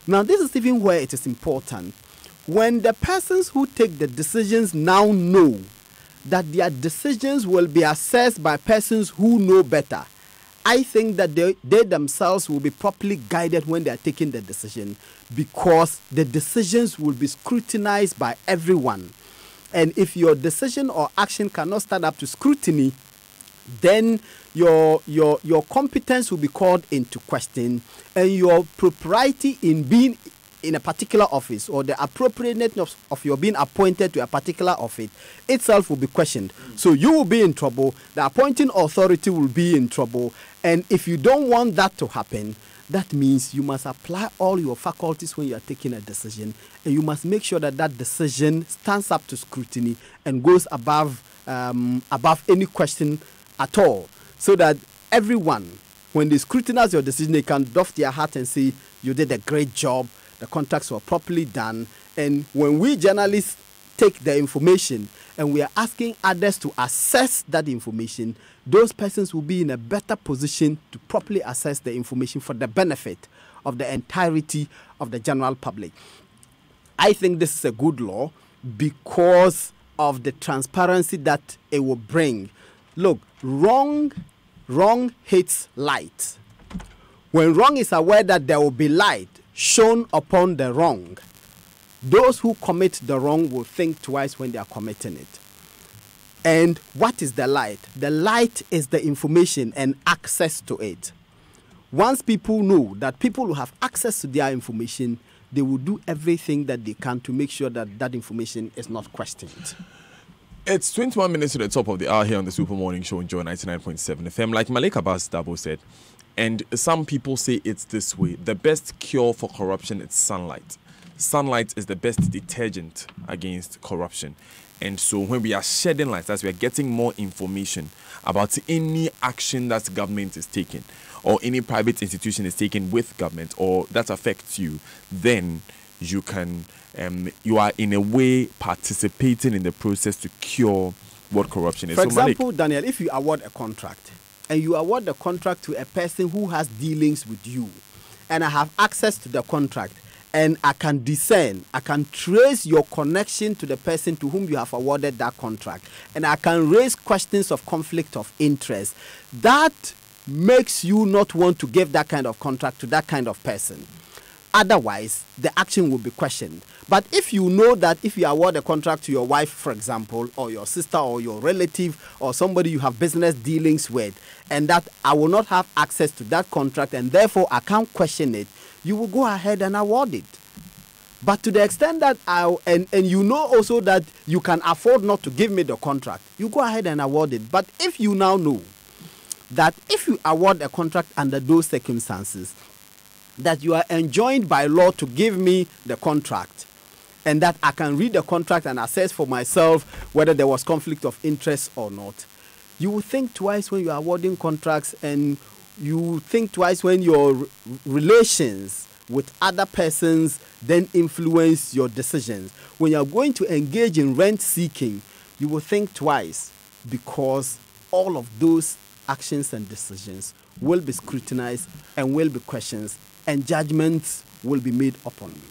Now, this is even where it is important. When the persons who take the decisions now know that their decisions will be assessed by persons who know better, I think that they themselves will be properly guided when they are taking the decision, because the decisions will be scrutinized by everyone. And if your decision or action cannot stand up to scrutiny, then your competence will be called into question, and your propriety in being in a particular office, or the appropriateness of your being appointed to a particular office itself will be questioned. So you will be in trouble, the appointing authority will be in trouble, and if you don't want that to happen, that means you must apply all your faculties when you are taking a decision, and you must make sure that that decision stands up to scrutiny and goes above any question at all, so that everyone, when they scrutinize your decision, they can doff their hat and say, you did a great job, the contracts were properly done. And when we journalists take the information and we are asking others to assess that information, those persons will be in a better position to properly assess the information for the benefit of the entirety of the general public. I think this is a good law because of the transparency that it will bring. Look, wrong hates light. When wrong is aware that there will be light shown upon the wrong, those who commit the wrong will think twice when they are committing it. And what is the light? The light is the information and access to it. Once people know that people will have access to their information, they will do everything that they can to make sure that that information is not questioned. It's 21 minutes to the top of the hour here on the Super Morning Show on Joy 99.7 FM. Like Malik Abbas Dabo said, and some people say it's this way: the best cure for corruption is sunlight. Sunlight is the best detergent against corruption. And so when we are shedding light, as we are getting more information about any action that government is taking, or any private institution is taking with government, or that affects you, then you can you are in a way participating in the process to cure what corruption is. For example, Daniel, if you award a contract and you award the contract to a person who has dealings with you, and I have access to the contract, and I can discern, I can trace your connection to the person to whom you have awarded that contract, and I can raise questions of conflict of interest, that makes you not want to give that kind of contract to that kind of person. Otherwise, the action will be questioned. But if you know that if you award a contract to your wife, for example, or your sister or your relative or somebody you have business dealings with, and that I will not have access to that contract and therefore I can't question it, you will go ahead and award it. But to the extent that and you know also that you can afford not to give me the contract, you go ahead and award it. But if you now know that if you award a contract under those circumstances, that you are enjoined by law to give me the contract, and that I can read the contract and assess for myself whether there was conflict of interest or not, you will think twice when you are awarding contracts, and you think twice when your relations with other persons then influence your decisions. When you are going to engage in rent seeking, you will think twice, because all of those actions and decisions will be scrutinized and will be questioned, and judgments will be made upon you.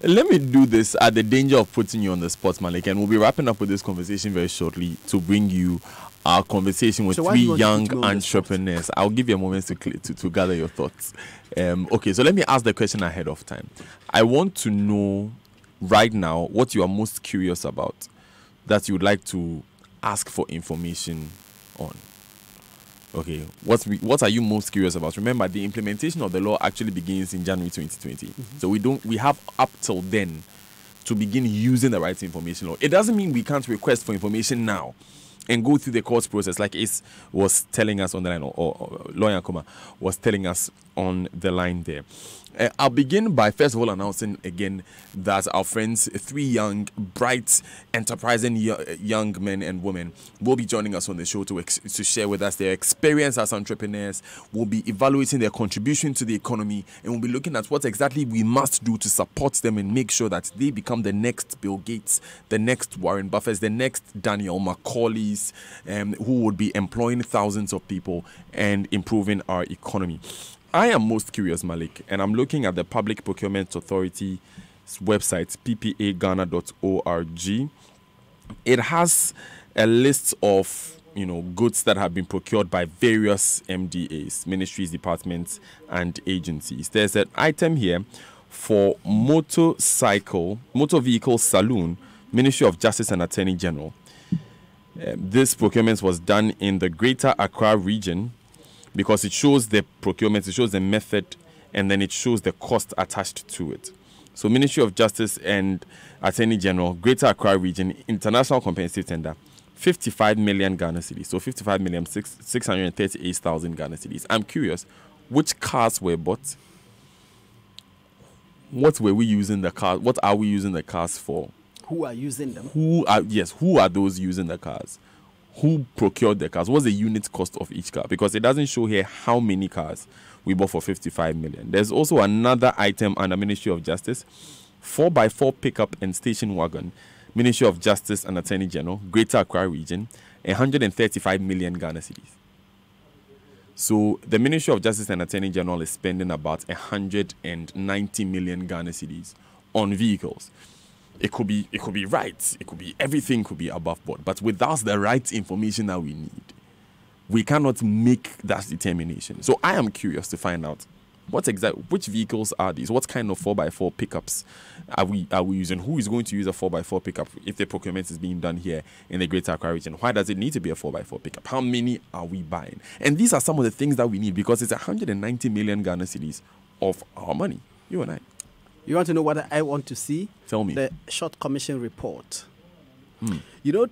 Let me do this at the danger of putting you on the spot, Malik, and we'll be wrapping up with this conversation very shortly to bring you our conversation with three young entrepreneurs. I'll give you a moment to gather your thoughts. Okay, so let me ask the question ahead of time. I want to know right now what you are most curious about, that you would like to ask for information on. Okay, what are you most curious about? Remember, the implementation of the law actually begins in January 2020. So we have up till then to begin using the right information law. It doesn't mean we can't request for information now and go through the court process, like Ace was telling us on the line, or Lawyer Kuma was telling us on the line there. I'll begin by first of all announcing again that our friends, three young, bright, enterprising young men and women, will be joining us on the show to share with us their experience as entrepreneurs. We'll be evaluating their contribution to the economy, and we'll be looking at what exactly we must do to support them and make sure that they become the next Bill Gates, the next Warren Buffett, the next Daniel Macaulay's, who would be employing thousands of people and improving our economy. I am most curious, Malik, and I'm looking at the Public Procurement Authority's website, ppaghana.org. It has a list of, goods that have been procured by various MDAs, ministries, departments, and agencies. There's an item here for motor vehicle saloon, Ministry of Justice and Attorney General. This procurement was done in the Greater Accra region, because it shows the procurement, it shows the method, and then it shows the cost attached to it. So Ministry of Justice and Attorney General, Greater Accra Region, International Comprehensive Tender, 55 million Ghana cedis. So 55,638,000 Ghana cedis. I'm curious, which cars were bought? What were we using the cars? What are we using the cars for? Who are using them? Who are those using the cars? Who procured the cars? What's the unit cost of each car? Because it doesn't show here how many cars we bought for 55 million. There's also another item under Ministry of Justice, 4x4 pickup and station wagon, Ministry of Justice and Attorney General, Greater Accra Region, 135 million Ghana cedis. So the Ministry of Justice and Attorney General is spending about 190 million Ghana cedis on vehicles. It could be right. It could be everything could be above board. But without the right information that we need, we cannot make that determination. So I am curious to find out which vehicles are these? What kind of 4x4 pickups are we using? Who is going to use a 4x4 pickup if the procurement is being done here in the Greater Accra region? Why does it need to be a 4x4 pickup? How many are we buying? And these are some of the things that we need, because it's 190 million Ghana cedis of our money. You and I. You want to know what I want to see? Tell me. The short commission report.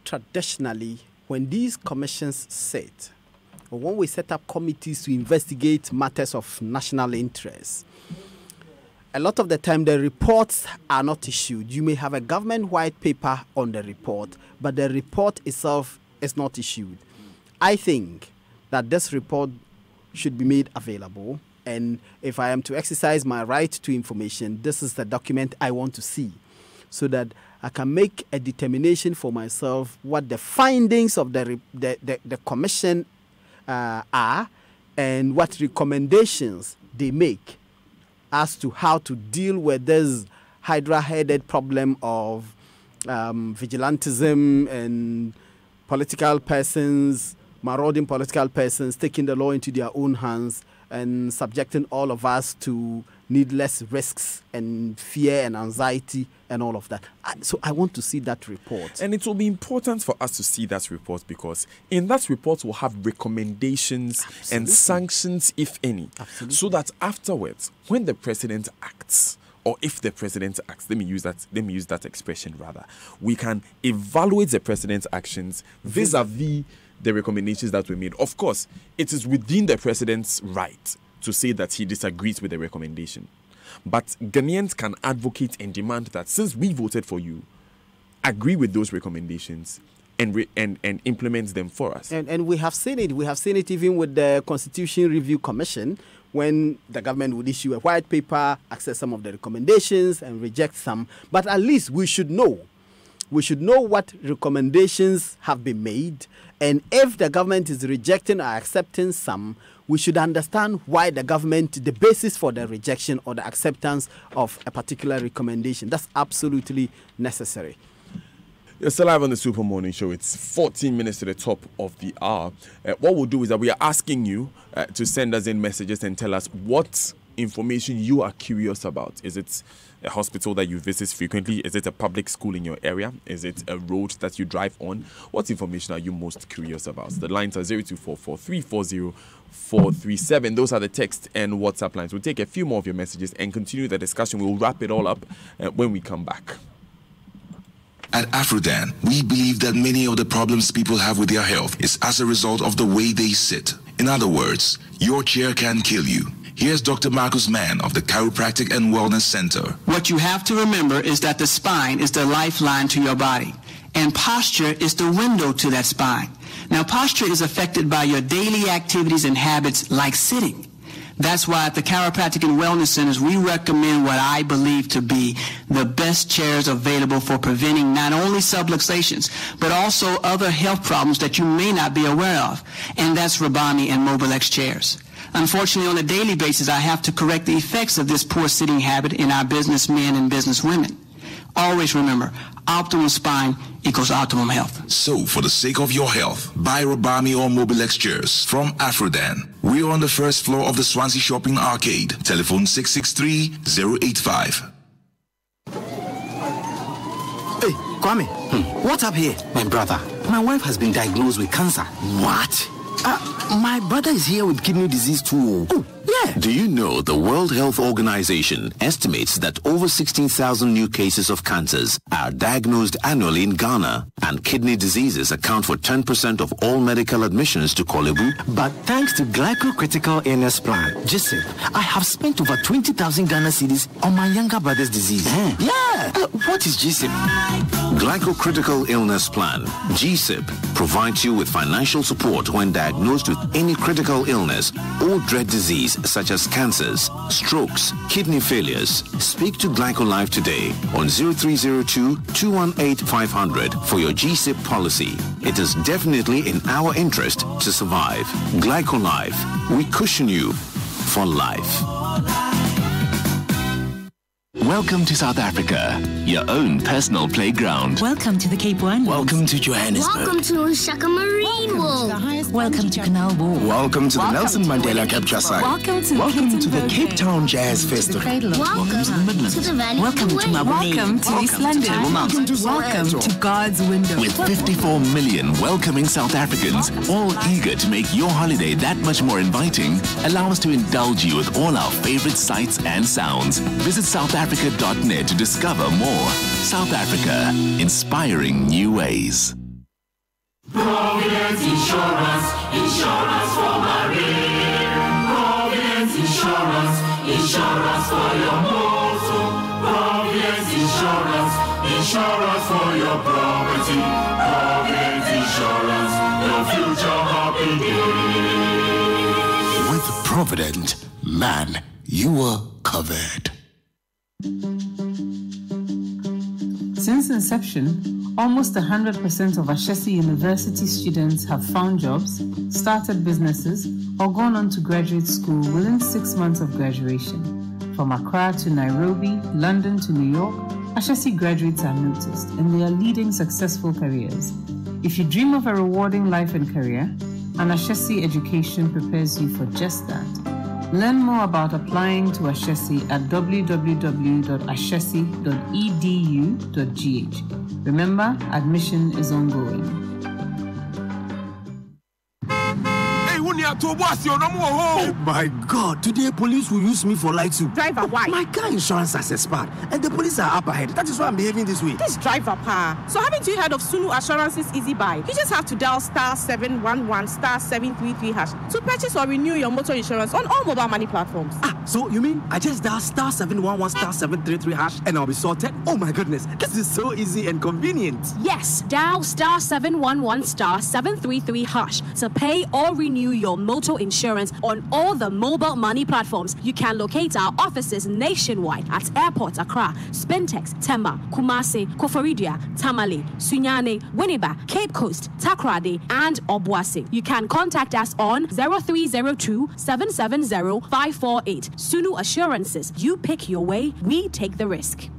Traditionally, when these commissions sit, or when we set up committees to investigate matters of national interest, a lot of the time the reports are not issued. You may have a government white paper on the report, but the report itself is not issued. I think that this report should be made available. And if I am to exercise my right to information, this is the document I want to see, so that I can make a determination for myself what the findings of the commission are, and what recommendations they make as to how to deal with this hydra-headed problem of vigilantism and political persons, marauding political persons, taking the law into their own hands and subjecting all of us to needless risks and fear and anxiety and all of that. So I want to see that report. And it will be important for us to see that report, because in that report we'll have recommendations and sanctions, if any. So that afterwards, when the president acts, or if the president acts, let me use that expression rather, we can evaluate the president's actions vis-a-vis the recommendations that were made. Of course, it is within the president's right to say that he disagrees with the recommendation. But Ghanaians can advocate and demand that, since we voted for you, agree with those recommendations and implement them for us. And we have seen it. We have seen it even with the Constitution Review Commission, when the government would issue a white paper, accept some of the recommendations and reject some. But at least we should know. We should know what recommendations have been made. And if the government is rejecting or accepting some, we should understand why the basis for the rejection or the acceptance of a particular recommendation. That's absolutely necessary. You're still live on the Super Morning Show. It's 14 minutes to the top of the hour. What we'll do is that we are asking you to send us in messages and tell us what information you are curious about. Is it a hospital that you visit frequently? Is it a public school in your area? Is it a road that you drive on? What information are you most curious about? The lines are 0244 340 437. Those are the text and WhatsApp lines. We'll take a few more of your messages and continue the discussion. We'll wrap it all up when we come back. At Afrodan, we believe that many of the problems people have with their health is as a result of the way they sit. In other words, your chair can kill you. Here's Dr. Marcus Mann of the Chiropractic and Wellness Center. What you have to remember is that the spine is the lifeline to your body, and posture is the window to that spine. Now, posture is affected by your daily activities and habits like sitting. That's why at the Chiropractic and Wellness Centers, we recommend what I believe to be the best chairs available for preventing not only subluxations, but also other health problems that you may not be aware of. And that's Rabami and Mobilex chairs. Unfortunately, on a daily basis, I have to correct the effects of this poor sitting habit in our businessmen and businesswomen. Always remember, optimal spine equals optimum health. So, for the sake of your health, buy Rabami or Mobilex chairs from Afrodan. We're on the first floor of the Swansea Shopping Arcade. Telephone 663-085. Hey, Kwame, what's up here? My brother, my wife has been diagnosed with cancer. What? My brother is here with kidney disease too. Oh, yeah. Do you know the World Health Organization estimates that over 16,000 new cases of cancers are diagnosed annually in Ghana, and kidney diseases account for 10% of all medical admissions to Kolebu? But thanks to Glycocritical Illness Plan, GSIP, I have spent over 20,000 Ghana cedis on my younger brother's disease. Yeah. What is GSIP? Glycocritical Illness Plan, GSIP, provides you with financial support when diagnosed with any critical illness or dread disease such as cancers, strokes, kidney failures. Speak to GlycoLife today on 0302-218-500 for your GSIP policy. It is definitely in our interest to survive. GlycoLife, we cushion you for life. Welcome to South Africa, your own personal playground. Welcome to the Cape One. Welcome to Johannesburg. Welcome to Shaka Marine World. Welcome to Canal Walk. Welcome to the Nelson Mandela Capture Site. Welcome to the Cape Town Jazz Festival. Welcome to the Midlands. Welcome to Maboneng. Welcome to East London. Welcome to God's Window. With 54 million welcoming South Africans, all eager to make your holiday that much more inviting, allow us to indulge you with all our favorite sights and sounds. Visit SouthAfrica.net to discover more. South Africa, inspiring new ways. Providence Insurance, insurance for marine. Providence Insurance, insurance for your motor. Providence Insurance, insurance for your property. Providence Insurance, your future happy days. With Provident, man, you are covered. Since inception, almost 100% of Ashesi University students have found jobs, started businesses, or gone on to graduate school within 6 months of graduation. From Accra to Nairobi, London to New York, Ashesi graduates are noticed and they are leading successful careers. If you dream of a rewarding life and career, an Ashesi education prepares you for just that. Learn more about applying to Ashesi at www.ashesi.edu.gh. Remember, admission is ongoing. Oh my God, today police will use me for light soup. Driver, why? My car insurance has expired and the police are up ahead. That is why I'm behaving this way. This driver, pa. So haven't you heard of Sunu Assurance's Easy Buy? You just have to dial *711 *733 hash to purchase or renew your motor insurance on all mobile money platforms. So you mean I just dial *711 *733 hash and I'll be sorted? Oh my goodness, this is so easy and convenient. Yes, dial *711 *733 hash to pay or renew your motor insurance on all the mobile money platforms. You can locate our offices nationwide at Airport Accra, Spentex, Tema, Kumasi, Koforidia, Tamale, Sunyane, Winneba, Cape Coast, Takrade, and Obuasi. You can contact us on 0302 770 548. Sunu Assurances. You pick your way, we take the risk.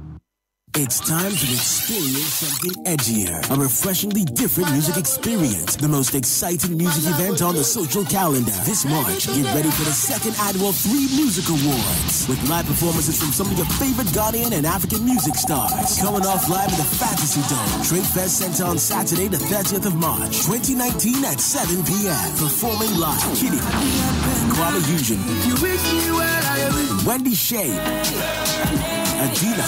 It's time to experience something edgier. A refreshingly different music experience. The most exciting music event on the social calendar. This March, get ready for the second annual 3 Music Awards. With live performances from some of your favorite Ghanaian and African music stars. Coming off live at the Fantasy Dome, Trade Fest Center on Saturday, the 30th of March, 2019 at 7 p.m. Performing live, Kitty, Kwame Eugene, Wendy Shea, Adina,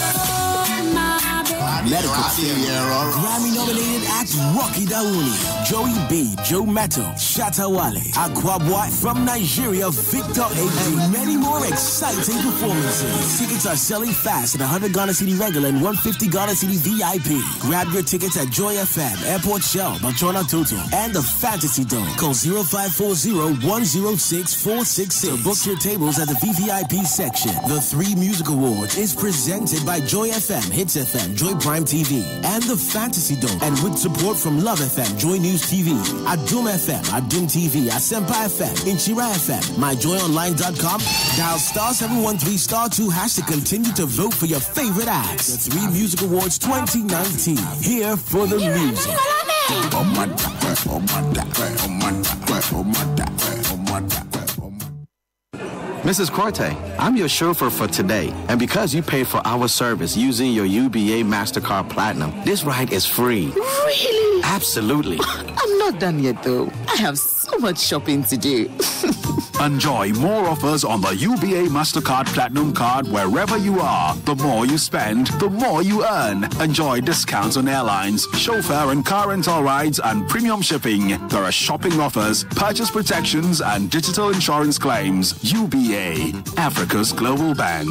Medical Grammy-nominated act Rocky Daouni, Joey B, Joe Metal, Shatawale, Aquaboy from Nigeria, Victor A, many more exciting performances. Tickets are selling fast at 100 Ghana Cedi regular and 150 Ghana Cedi VIP. Grab your tickets at Joy FM, Airport Shell, Bachona Total, and the Fantasy Dome. Call 0540-106-466 to book your tables at the VVIP section. The 3 Music Awards is presented by Joy FM, Hits FM, Joy Prime TV, and the Fantasy Dome, and with support from Love FM, Joy News TV, Adum FM, Adum TV, Asempa FM, Inchira FM, myjoyonline.com. Dial *713*2# to continue to vote for your favorite acts. The 3 Music Awards 2019. Here for the music. Mrs. Corte, I'm your chauffeur for today. And because you paid for our service using your UBA MasterCard Platinum, this ride is free. Really? Absolutely. I'm not done yet, though. I have so much shopping to do. Enjoy more offers on the UBA MasterCard Platinum Card wherever you are. The more you spend, the more you earn. Enjoy discounts on airlines, chauffeur and car rental rides, and premium shipping. There are shopping offers, purchase protections, and digital insurance claims. UBA, Africa's global bank.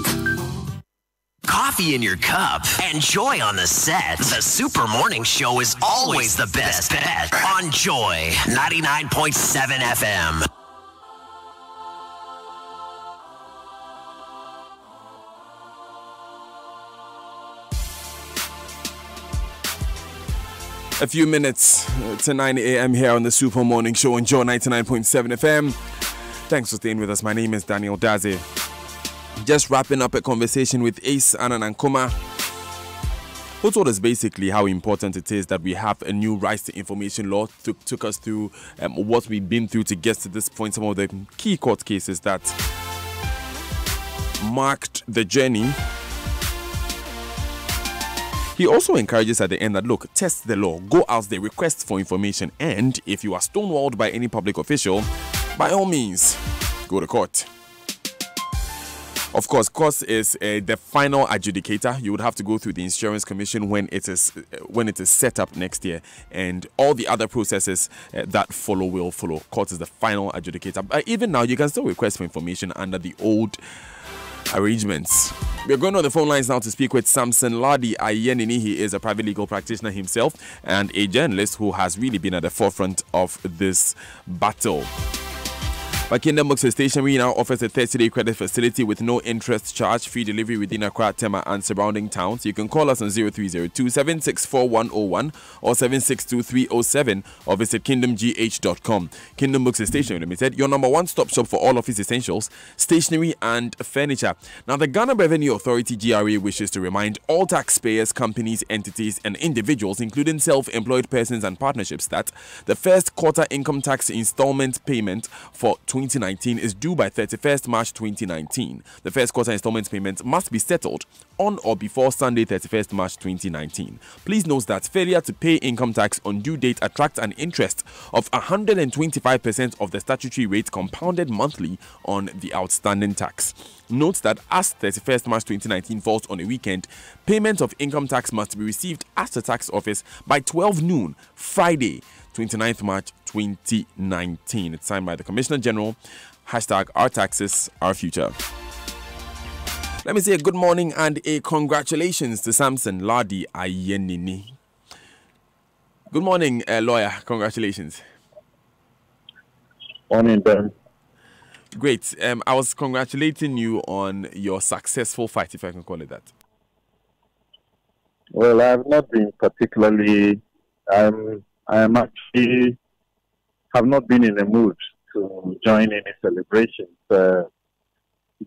Coffee in your cup and Joy on the set. The Super Morning Show is always the best bet on Joy 99.7 FM. A few minutes to 9 a.m. here on the Super Morning Show on Joy 99.7 FM. Thanks for staying with us. My name is Daniel Daze. Just wrapping up a conversation with Ace Ananankoma, who told us basically how important it is that we have a new rights to information law. Took us through what we've been through to get to this point, some of the key court cases that marked the journey. He also encourages at the end that, look, test the law, go out there, request for information, and if you are stonewalled by any public official, by all means, go to court. Of course, court is the final adjudicator. You would have to go through the Insurance Commission when it is set up next year, and all the other processes that follow will follow. Court is the final adjudicator. But even now, you can still request for information under the old arrangements. We're going on the phone lines now to speak with Samson Ladi Ayenini. He is a private legal practitioner himself and a journalist who has really been at the forefront of this battle. But Kingdom Books Stationery now offers a 30-day credit facility with no interest charge, free delivery within Accra, Tema and surrounding towns. You can call us on 0302-764-101 or 762-307 or visit kingdomgh.com. Kingdom Books Stationery Limited, your number one stop shop for all office essentials, stationery and furniture. Now, the Ghana Revenue Authority GRA wishes to remind all taxpayers, companies, entities and individuals, including self-employed persons and partnerships, that the first quarter income tax installment payment for 2019 is due by 31st March 2019. The first quarter installment payment must be settled on or before Sunday 31st March 2019. Please note that failure to pay income tax on due date attracts an interest of 125% of the statutory rate compounded monthly on the outstanding tax. Note that as 31st March 2019 falls on a weekend, payment of income tax must be received at the tax office by 12 noon, Friday, 29th March 2019. It's signed by the Commissioner General. Hashtag our taxes, our future. Let me say a good morning and a congratulations to Samson Ladi Ayenini. Good morning, lawyer. Congratulations. Morning, Ben. Great. I was congratulating you on your successful fight, if I can call it that. Well, I've not been particularly. I am actually have not been in the mood to join any celebrations. You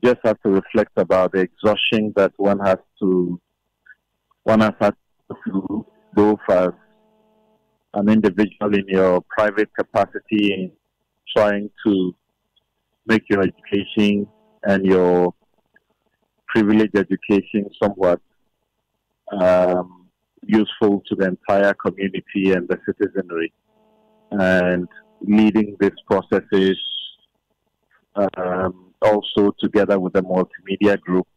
just have to reflect about the exhaustion that one has had to do, both as an individual in your private capacity in trying to make your education and your privileged education somewhat useful to the entire community and the citizenry, and leading these processes also together with the multimedia group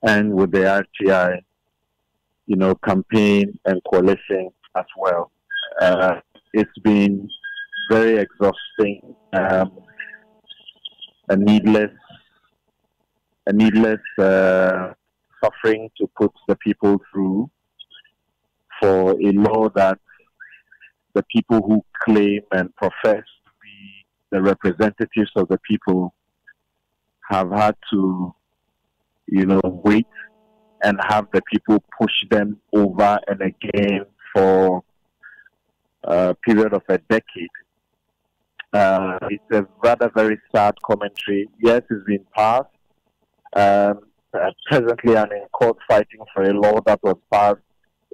and with the RTI, campaign and coalition as well. It's been very exhausting, a needless suffering to put the people through for a law that the people who claim and profess to be the representatives of the people have had to, wait and have the people push them over and again for a period of a decade. It's a rather very sad commentary. Yes, it's been passed. Presently, I'm in court fighting for a law that was passed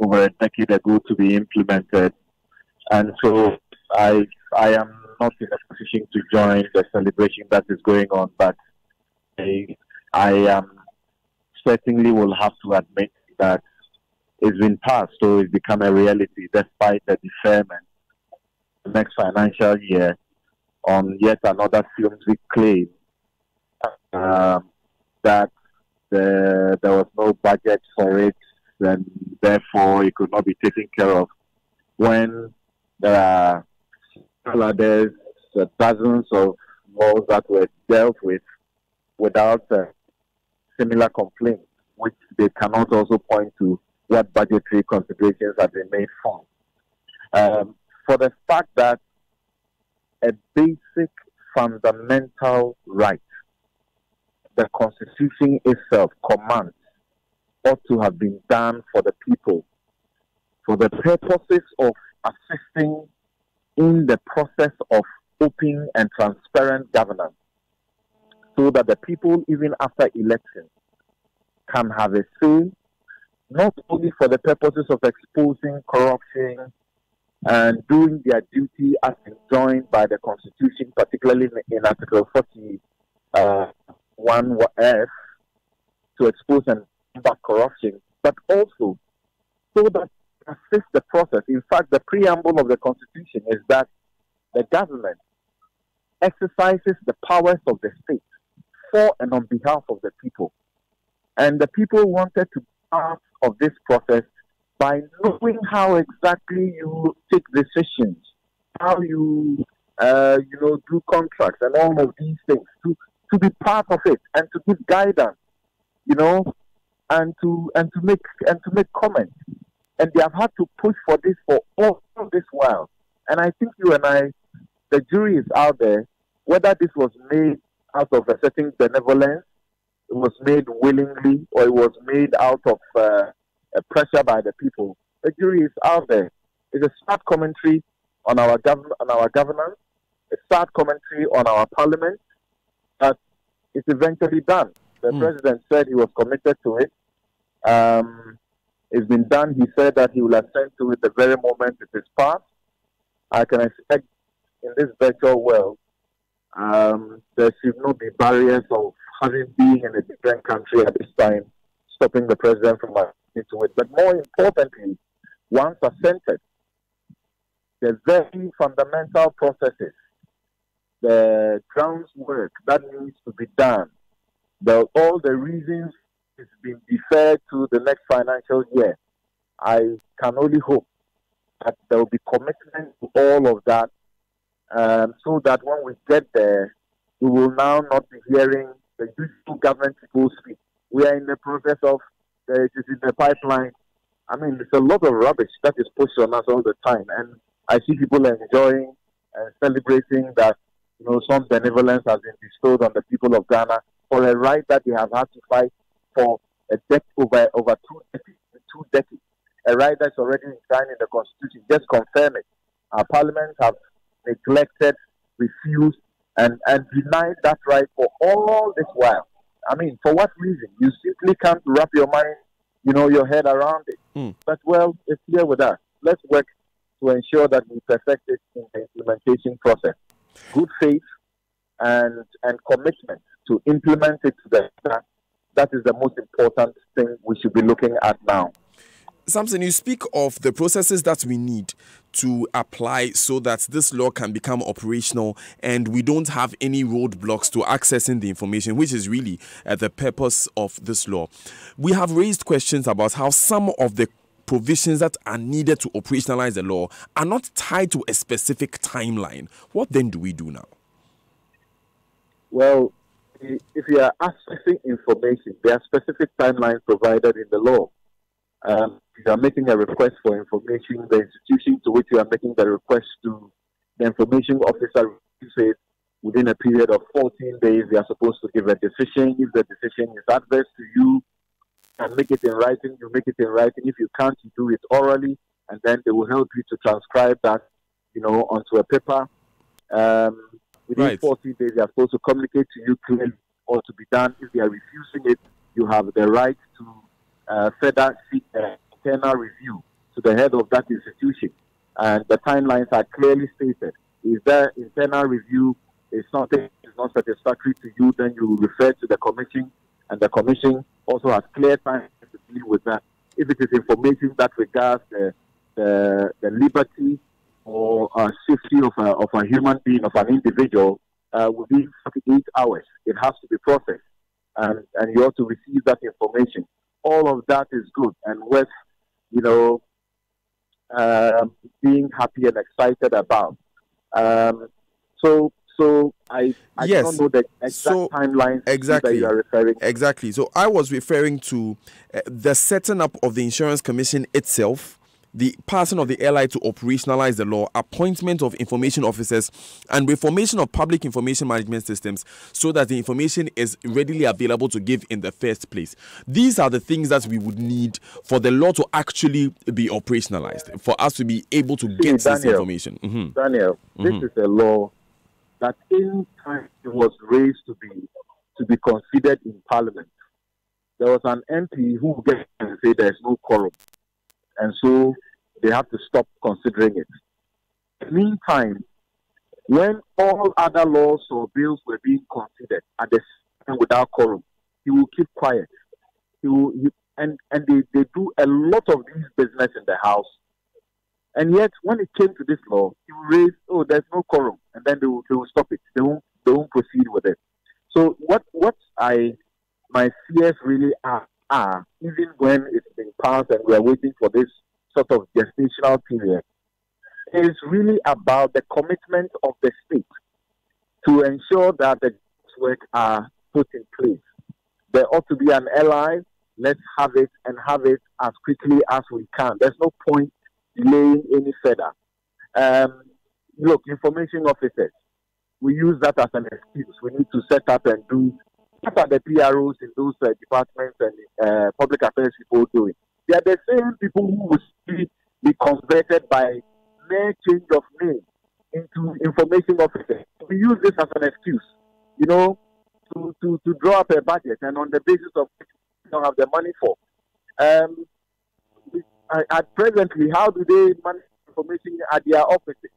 over a decade ago to be implemented. And so I am not in a position to join the celebration that is going on, but I am certainly will have to admit that it's been passed, so it's become a reality despite the deferment the next financial year on yet another flimsy claim that there was no budget for it, and therefore it could not be taken care of. When there are others, dozens of laws that were dealt with without similar complaints, which they cannot also point to what budgetary considerations have been made for. For the fact that a basic fundamental right, the Constitution itself commands, ought to have been done for the people, for the purposes of assisting in the process of open and transparent governance, so that the people, even after election, can have a say, not only for the purposes of exposing corruption and doing their duty as enjoined by the Constitution, particularly in Article 41F, to expose and combat corruption, but also so that assist the process. In fact, the preamble of the Constitution is that the government exercises the powers of the state for and on behalf of the people. And the people wanted to be part of this process by knowing how exactly you take decisions, how you, do contracts and all of these things, to be part of it and to give guidance, and to make comments. And they have had to push for this for all this while. And I think you and I, the jury is out there, whether this was made out of a certain benevolence, it was made willingly, or it was made out of pressure by the people. The jury is out there. It's a sad commentary on our governance, a sad commentary on our parliament, but it's eventually done. The president said he was committed to it. It's been done. He said that he will assent to it the very moment it is passed. I can expect in this virtual world, there should not be barriers of having been in a different country at this time, stopping the president from assenting to it. But more importantly, once assented, the very fundamental processes, the groundwork that needs to be done, all the reasons it's been deferred to the next financial year. I can only hope that there will be commitment to all of that, so that when we get there, we will now not be hearing the usual government people speak. We are in the process of, it is in the pipeline. I mean, there's a lot of rubbish that is pushed on us all the time, and I see people enjoying and celebrating that some benevolence has been bestowed on the people of Ghana for a right that they have had to fight for over 2 decades. A right that's already enshrined in the Constitution. Just confirm it. Our parliaments have neglected, refused, and denied that right for all this while. I mean, for what reason? You simply can't wrap your mind, your head around it. But, well, it's here with us. Let's work to ensure that we perfect it in the implementation process. Good faith and commitment to implement it to that is the most important thing we should be looking at now. Samson, you speak of the processes that we need to apply so that this law can become operational and we don't have any roadblocks to accessing the information, which is really the purpose of this law. We have raised questions about how some of the provisions that are needed to operationalize the law are not tied to a specific timeline. What then do we do now? Well, if you are accessing information, there are specific timelines provided in the law. If you are making a request for information, the institution to which you are making the request to, the information officer says within a period of 14 days, they are supposed to give a decision. If the decision is adverse to you, and make it in writing, you make it in writing. If you can't, you do it orally, and then they will help you to transcribe that, onto a paper. Within 14 days, they are supposed to communicate to you clearly or to be done. If they are refusing it, you have the right to further seek internal review to the head of that institution. And the timelines are clearly stated. If the internal review is not satisfactory to you, then you refer to the commission, and the commission also has clear time to deal with that. If it is information that regards the liberty or safety of a human being, of an individual, within 48 hours, it has to be processed, and you ought to receive that information. All of that is good and worth, being happy and excited about. So I don't know the exact timeline that you are referring to. Exactly. So I was referring to the setting up of the Insurance Commission itself, the passing of the LI to operationalize the law, appointment of information officers, and reformation of public information management systems so that the information is readily available to give in the first place. These are the things that we would need for the law to actually be operationalized, for us to be able to get this information. Daniel, this is a law that in time it was raised to be considered in Parliament. There was an MP who gave and said there's no quorum, and so they have to stop considering it. In the meantime, when all other laws or bills were being considered at the time without quorum, he will keep quiet. And they do a lot of these business in the House. And yet, when it came to this law, he will raise, there's no quorum, and then they will stop it. They won't proceed with it. So what my fears really are, even when it's been passed and we are waiting for this sort of gestational period, is really about the commitment of the state to ensure that the work are put in place. There ought to be an LI. Let's have it and have it as quickly as we can. There's no point delaying any further. Look, information officers, we use that as an excuse. We need to set up and do what are the PROs in those departments and public affairs people doing. They are the same people who will be converted by mere change of name into information officers. We use this as an excuse, to draw up a budget, and on the basis of which we don't have the money for. At presently, how do they manage information at their offices?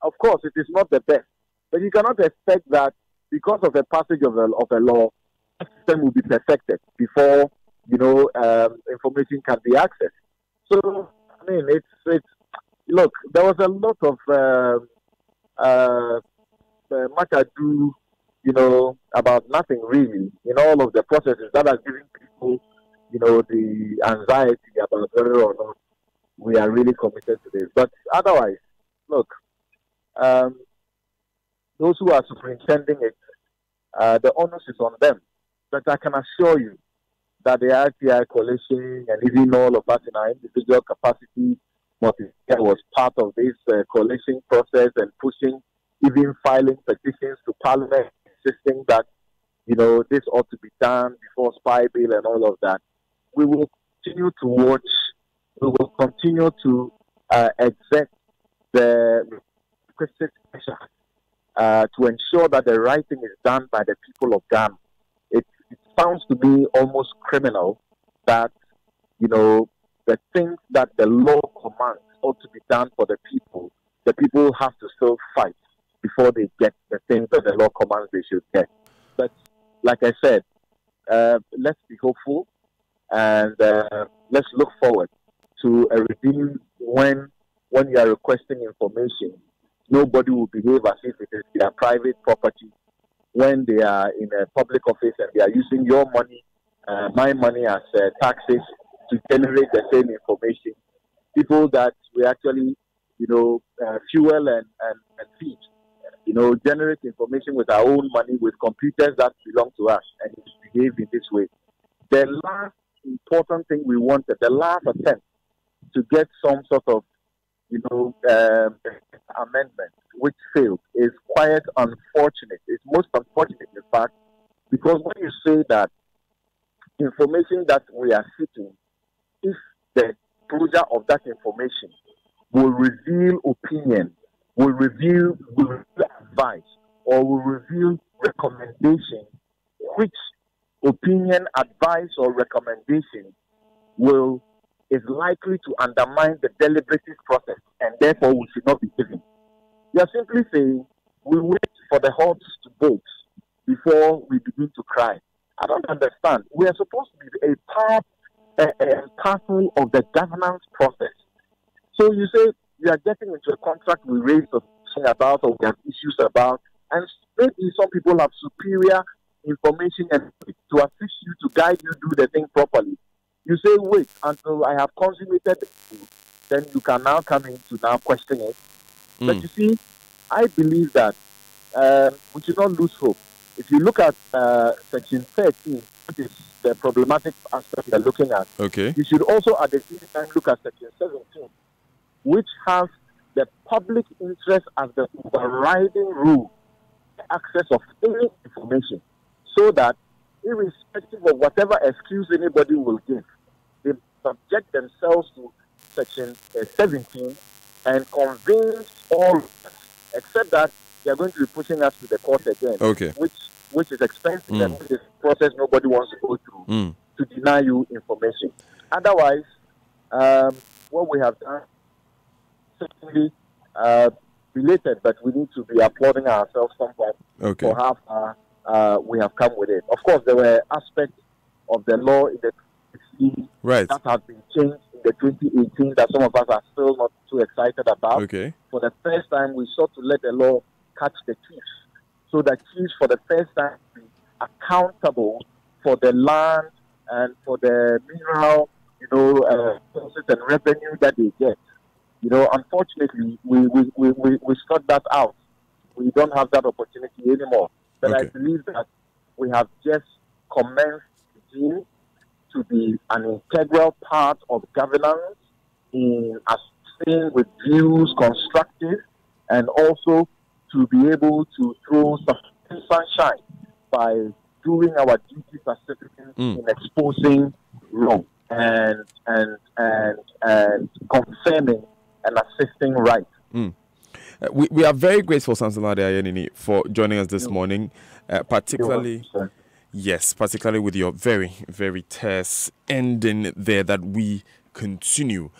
Of course, it is not the best, but you cannot expect that because of the passage of a law, the system will be perfected before information can be accessed. So, I mean, it's look. There was a lot of much ado, about nothing really in all of the processes that are giving people, the anxiety about whether or not we are really committed to this. But otherwise, look, those who are superintending it, the onus is on them. But I can assure you that the RTI coalition and even all of us in our individual capacity was part of this coalition process and pushing even filing petitions to Parliament, insisting that, this ought to be done before spy bill and all of that. We will continue to watch. We will continue to exert the requisite pressure to ensure that the right thing is done by the people of Ghana. It sounds to me almost criminal that, the things that the law commands ought to be done for the people have to still fight before they get the things that the law commands they should get. But like I said, let's be hopeful and let's look forward to a regime when you are requesting information. Nobody will behave as if it is their private property when they are in a public office and they are using your money, my money as taxes to generate the same information. People that we actually, fuel and feed, generate information with our own money, with computers that belong to us, and behave in this way. The last important thing we wanted, the last attempt to get some sort of, amendment, which failed, is quite unfortunate. It's most unfortunate, in fact, because when you say that information that we are seeking, if the closure of that information will reveal opinion, will reveal advice, or will reveal recommendation, which opinion, advice, or recommendation is likely to undermine the deliberative process, and therefore we should not be given. You are simply saying we wait for the horse to bolt before we begin to cry. I don't understand. We are supposed to be a part and parcel of the governance process. So you say you are getting into a contract we raised a question about, or we have issues about, and maybe some people have superior information and to assist you, to guide you do the thing properly. You say, wait until I have consummated the food, then you can now come in to now question it. But you see, I believe that we should not lose hope. If you look at Section 13, which is the problematic aspect we are looking at, you should also at the same time look at Section 17, which has the public interest as the overriding rule, access of any information, so that irrespective of whatever excuse anybody will give, they subject themselves to Section 17 and convince all of us, except that they are going to be pushing us to the court again, which is expensive and which is a process nobody wants to go through to deny you information. Otherwise, what we have done, certainly related, but we need to be applauding ourselves somewhat for how far we have come with it. Of course, there were aspects of the law in the 2016 that have been changed in the 2018 that some of us are still not too excited about. For the first time, we sought to let the law catch the thieves, so that thieves for the first time be accountable for the land and for the mineral, resources and revenue that they get. Unfortunately, we struck that out. We don't have that opportunity anymore. But I believe that we have just commenced the deal to be an integral part of governance in assisting with views, constructive, and also to be able to throw some sunshine by doing our duty as citizens in exposing wrong and confirming and assisting right. We are very grateful, Samson Adeyanini, for joining us this morning, particularly with your very, very terse ending there that we continue.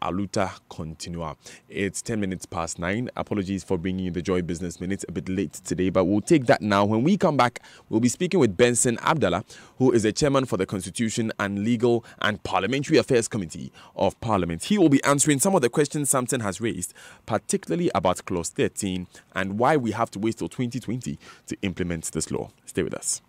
Aluta continua. It's 10 minutes past 9. Apologies for bringing you the Joy Business Minute a bit late today, but we'll take that now. When we come back, we'll be speaking with Benson Abdallah, who is the chairman for the Constitution and Legal and Parliamentary Affairs Committee of Parliament. He will be answering some of the questions Samson has raised, particularly about Clause 13 and why we have to wait till 2020 to implement this law. Stay with us.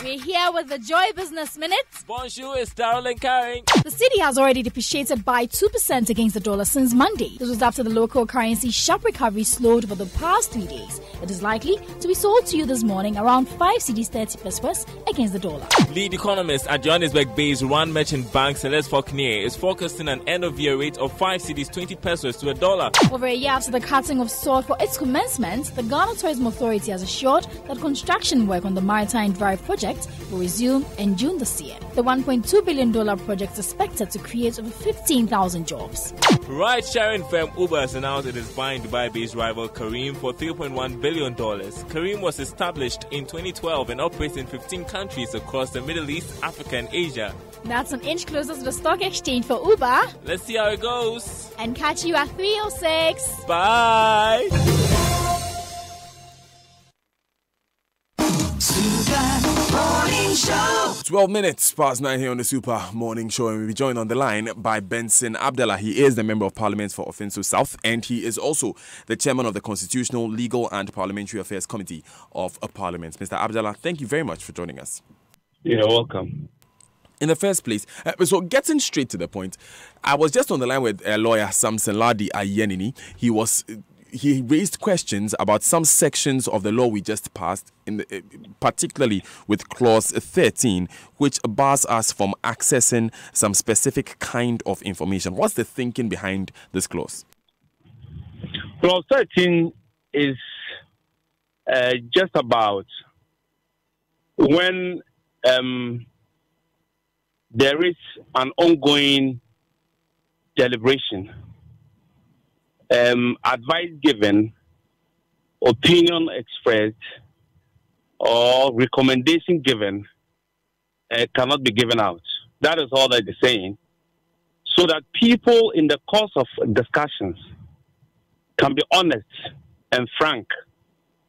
We're here with the Joy Business Minute. Bonjour, it's Darrell and Karen. The cedi has already depreciated by 2% against the dollar since Monday. This was after the local currency sharp recovery slowed for the past 3 days. It is likely to be sold to you this morning around 5 cedis 30 pesos against the dollar. Lead economist at Johannesburg-based Rand Merchant Bank, Celeste Faulkner, is forecasting an end-of-year rate of 5 cedis 20 pesos to a dollar. Over a year after the cutting of salt for its commencement, the Ghana Tourism Authority has assured that construction work on the Maritime Drive project will resume in June this year. The $1.2 billion project is expected to create over 15,000 jobs. Ride-sharing firm Uber has announced it is buying Dubai-based rival Careem for $3.1 billion. Careem was established in 2012 and operates in 15 countries across the Middle East, Africa and Asia. That's an inch closer to the stock exchange for Uber. Let's see how it goes. And catch you at 3:06. Bye. 12 minutes past 9 here on the Super Morning Show, and we'll be joined on the line by Benson Abdallah. He is the Member of Parliament for Offensive South, and he is also the Chairman of the Constitutional, Legal and Parliamentary Affairs Committee of Parliament. Mr. Abdallah, thank you very much for joining us. You're welcome. In the first place, so getting straight to the point, I was just on the line with lawyer Samson Ladi Ayenini. He raised questions about some sections of the law we just passed, particularly with Clause 13, which bars us from accessing some specific kind of information. What's the thinking behind this clause? Clause 13 is just about when there is an ongoing deliberation, advice given, opinion expressed, or recommendation given cannot be given out. That is all that they're saying. So that people in the course of discussions can be honest and frank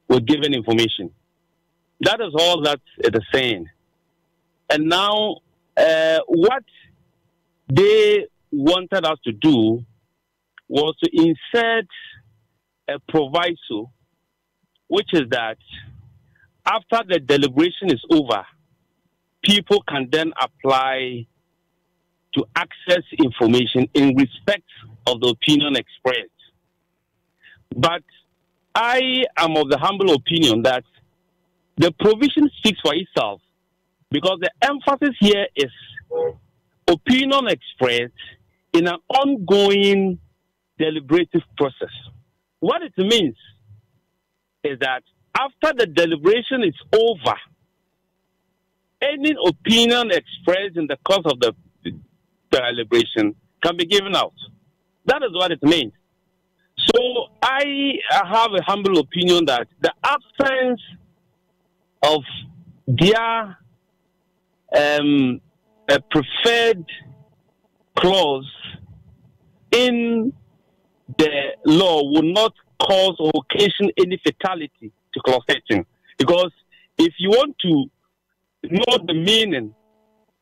with given information. That is all that it is saying. And now, what they wanted us to do was to insert a proviso, which is that after the deliberation is over, people can then apply to access information in respect of the opinion expressed. But I am of the humble opinion that the provision speaks for itself, because the emphasis here is opinion expressed in an ongoing deliberative process. What it means is that after the deliberation is over, any opinion expressed in the course of the deliberation can be given out. That is what it means. So I have a humble opinion that the absence of their a preferred clause in the law will not cause or occasion any fatality to clause 13. Because if you want to know the meaning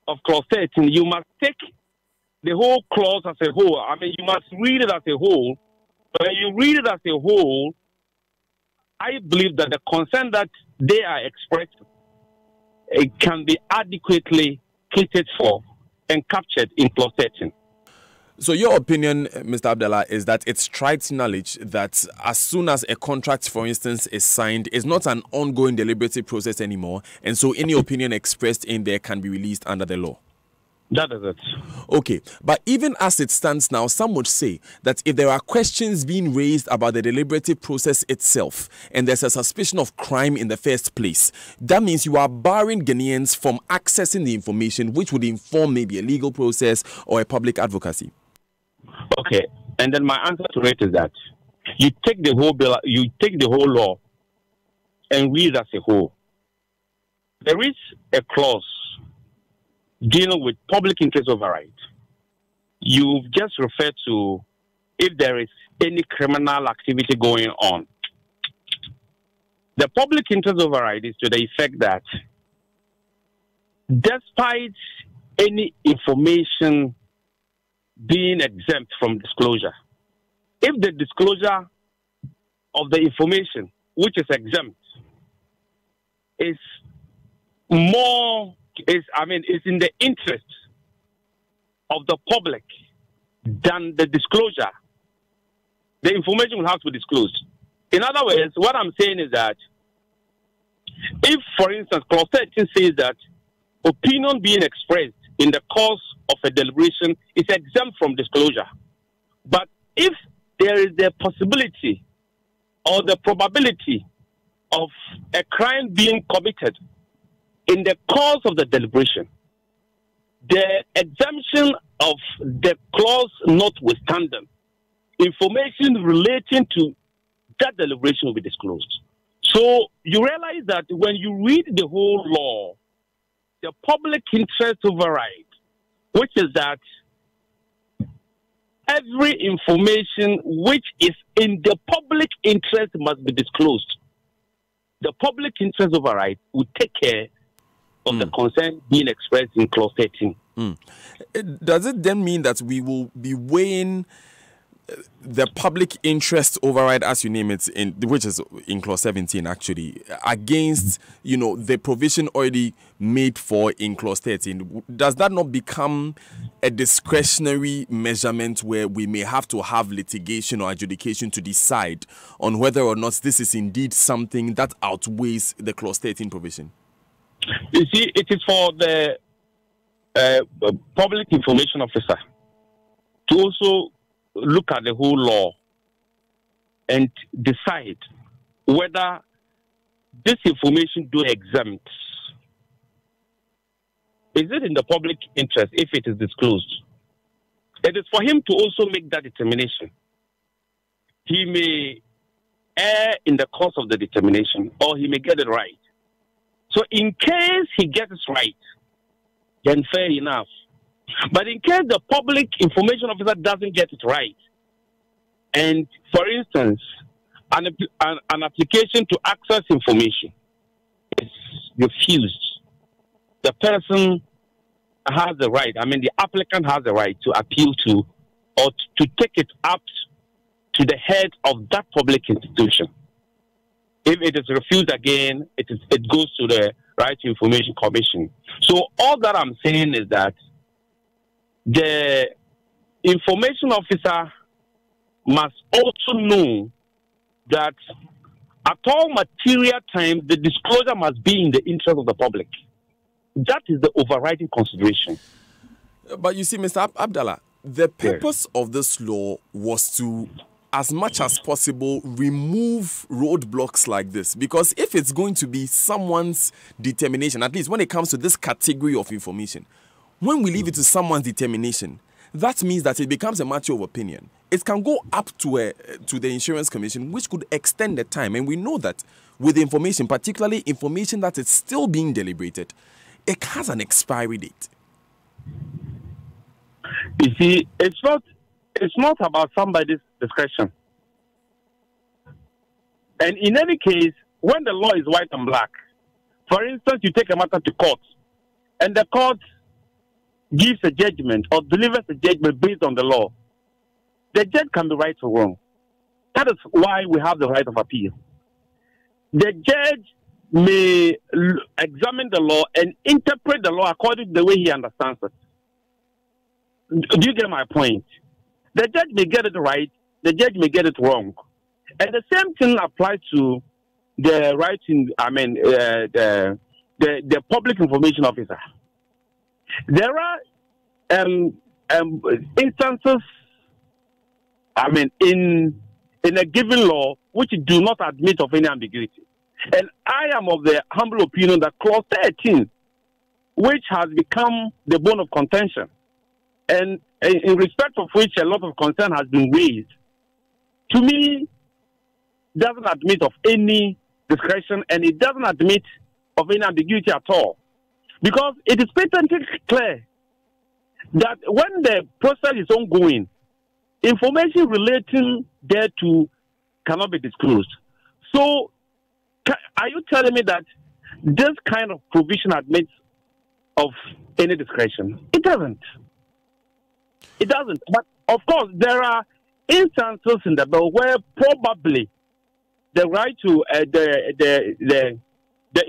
of clause 13, you must take the whole clause as a whole. I mean, you must read it as a whole. But when you read it as a whole, I believe that the concern that they are expressing, it can be adequately catered for and captured in clause 13. So your opinion, Mr. Abdallah, is that it's trite knowledge that as soon as a contract, for instance, is signed, it's not an ongoing deliberative process anymore, and so any opinion expressed in there can be released under the law? That is it. Okay, but even as it stands now, some would say that if there are questions being raised about the deliberative process itself, and there's a suspicion of crime in the first place, that means you are barring Ghanaians from accessing the information which would inform maybe a legal process or a public advocacy. Okay, and then my answer to it is that you take the whole bill, you take the whole law and read as a whole. There is a clause dealing with public interest override. You've just referred to if there is any criminal activity going on. The public interest override is to the effect that despite any information being exempt from disclosure, if the disclosure of the information which is exempt is it's in the interest of the public than the disclosure. The information will have to be disclosed. In other words, what I'm saying is that if, for instance, Clause 13 says that opinion being expressed in the course of a deliberation is exempt from disclosure. But if there is the possibility or the probability of a crime being committed in the course of the deliberation, the exemption of the clause notwithstanding, information relating to that deliberation will be disclosed. So you realize that when you read the whole law, the public interest override, which is that every information which is in the public interest must be disclosed. The public interest override will take care of the concern being expressed in Clause 13. Does it then mean that we will be weighing the public interest override, as you name it, which is in Clause 17 actually, against the provision already made for in Clause 13? Does that not become a discretionary measurement where we may have to have litigation or adjudication to decide on whether or not this is indeed something that outweighs the Clause 13 provision? You see, it is for the public information officer to also look at the whole law and decide whether this information do exempt. Is it in the public interest if it is disclosed? It is for him to also make that determination. He may err in the course of the determination, or he may get it right. So in case he gets it right, then fair enough. But in case the public information officer doesn't get it right, and for instance, an application to access information is refused, the person has the right, the applicant has the right to appeal to or to take it up to the head of that public institution. If it is refused again, it goes to the Right to Information Commission. So all that I'm saying is that the information officer must also know that at all material times, the disclosure must be in the interest of the public. That is the overriding consideration. But you see, Mr. Abdallah, the purpose of this law was to, as much as possible, remove roadblocks like this. Because if it's going to be someone's determination, at least when it comes to this category of information, when we leave it to someone's determination, that means that it becomes a matter of opinion. It can go up to the Insurance Commission, which could extend the time. And we know that with information, particularly information that is still being deliberated, it has an expiry date. You see, it's not about somebody's discretion. And in any case, when the law is white and black, for instance, you take a matter to court, and the court gives a judgment or delivers a judgment based on the law, the judge can be right or wrong. That is why we have the right of appeal. The judge may examine the law and interpret the law according to the way he understands it. Do you get my point? The judge may get it right, the judge may get it wrong. And the same thing applies to the the public information officer. There are instances, in a given law which do not admit of any ambiguity. And I am of the humble opinion that Clause 13, which has become the bone of contention, and in respect of which a lot of concern has been raised, to me, doesn't admit of any discretion, and it doesn't admit of any ambiguity at all. Because it is patently clear that when the process is ongoing, information relating thereto cannot be disclosed. So, are you telling me that this kind of provision admits of any discretion? It doesn't. It doesn't. But, of course, there are instances in the bill where probably the right to the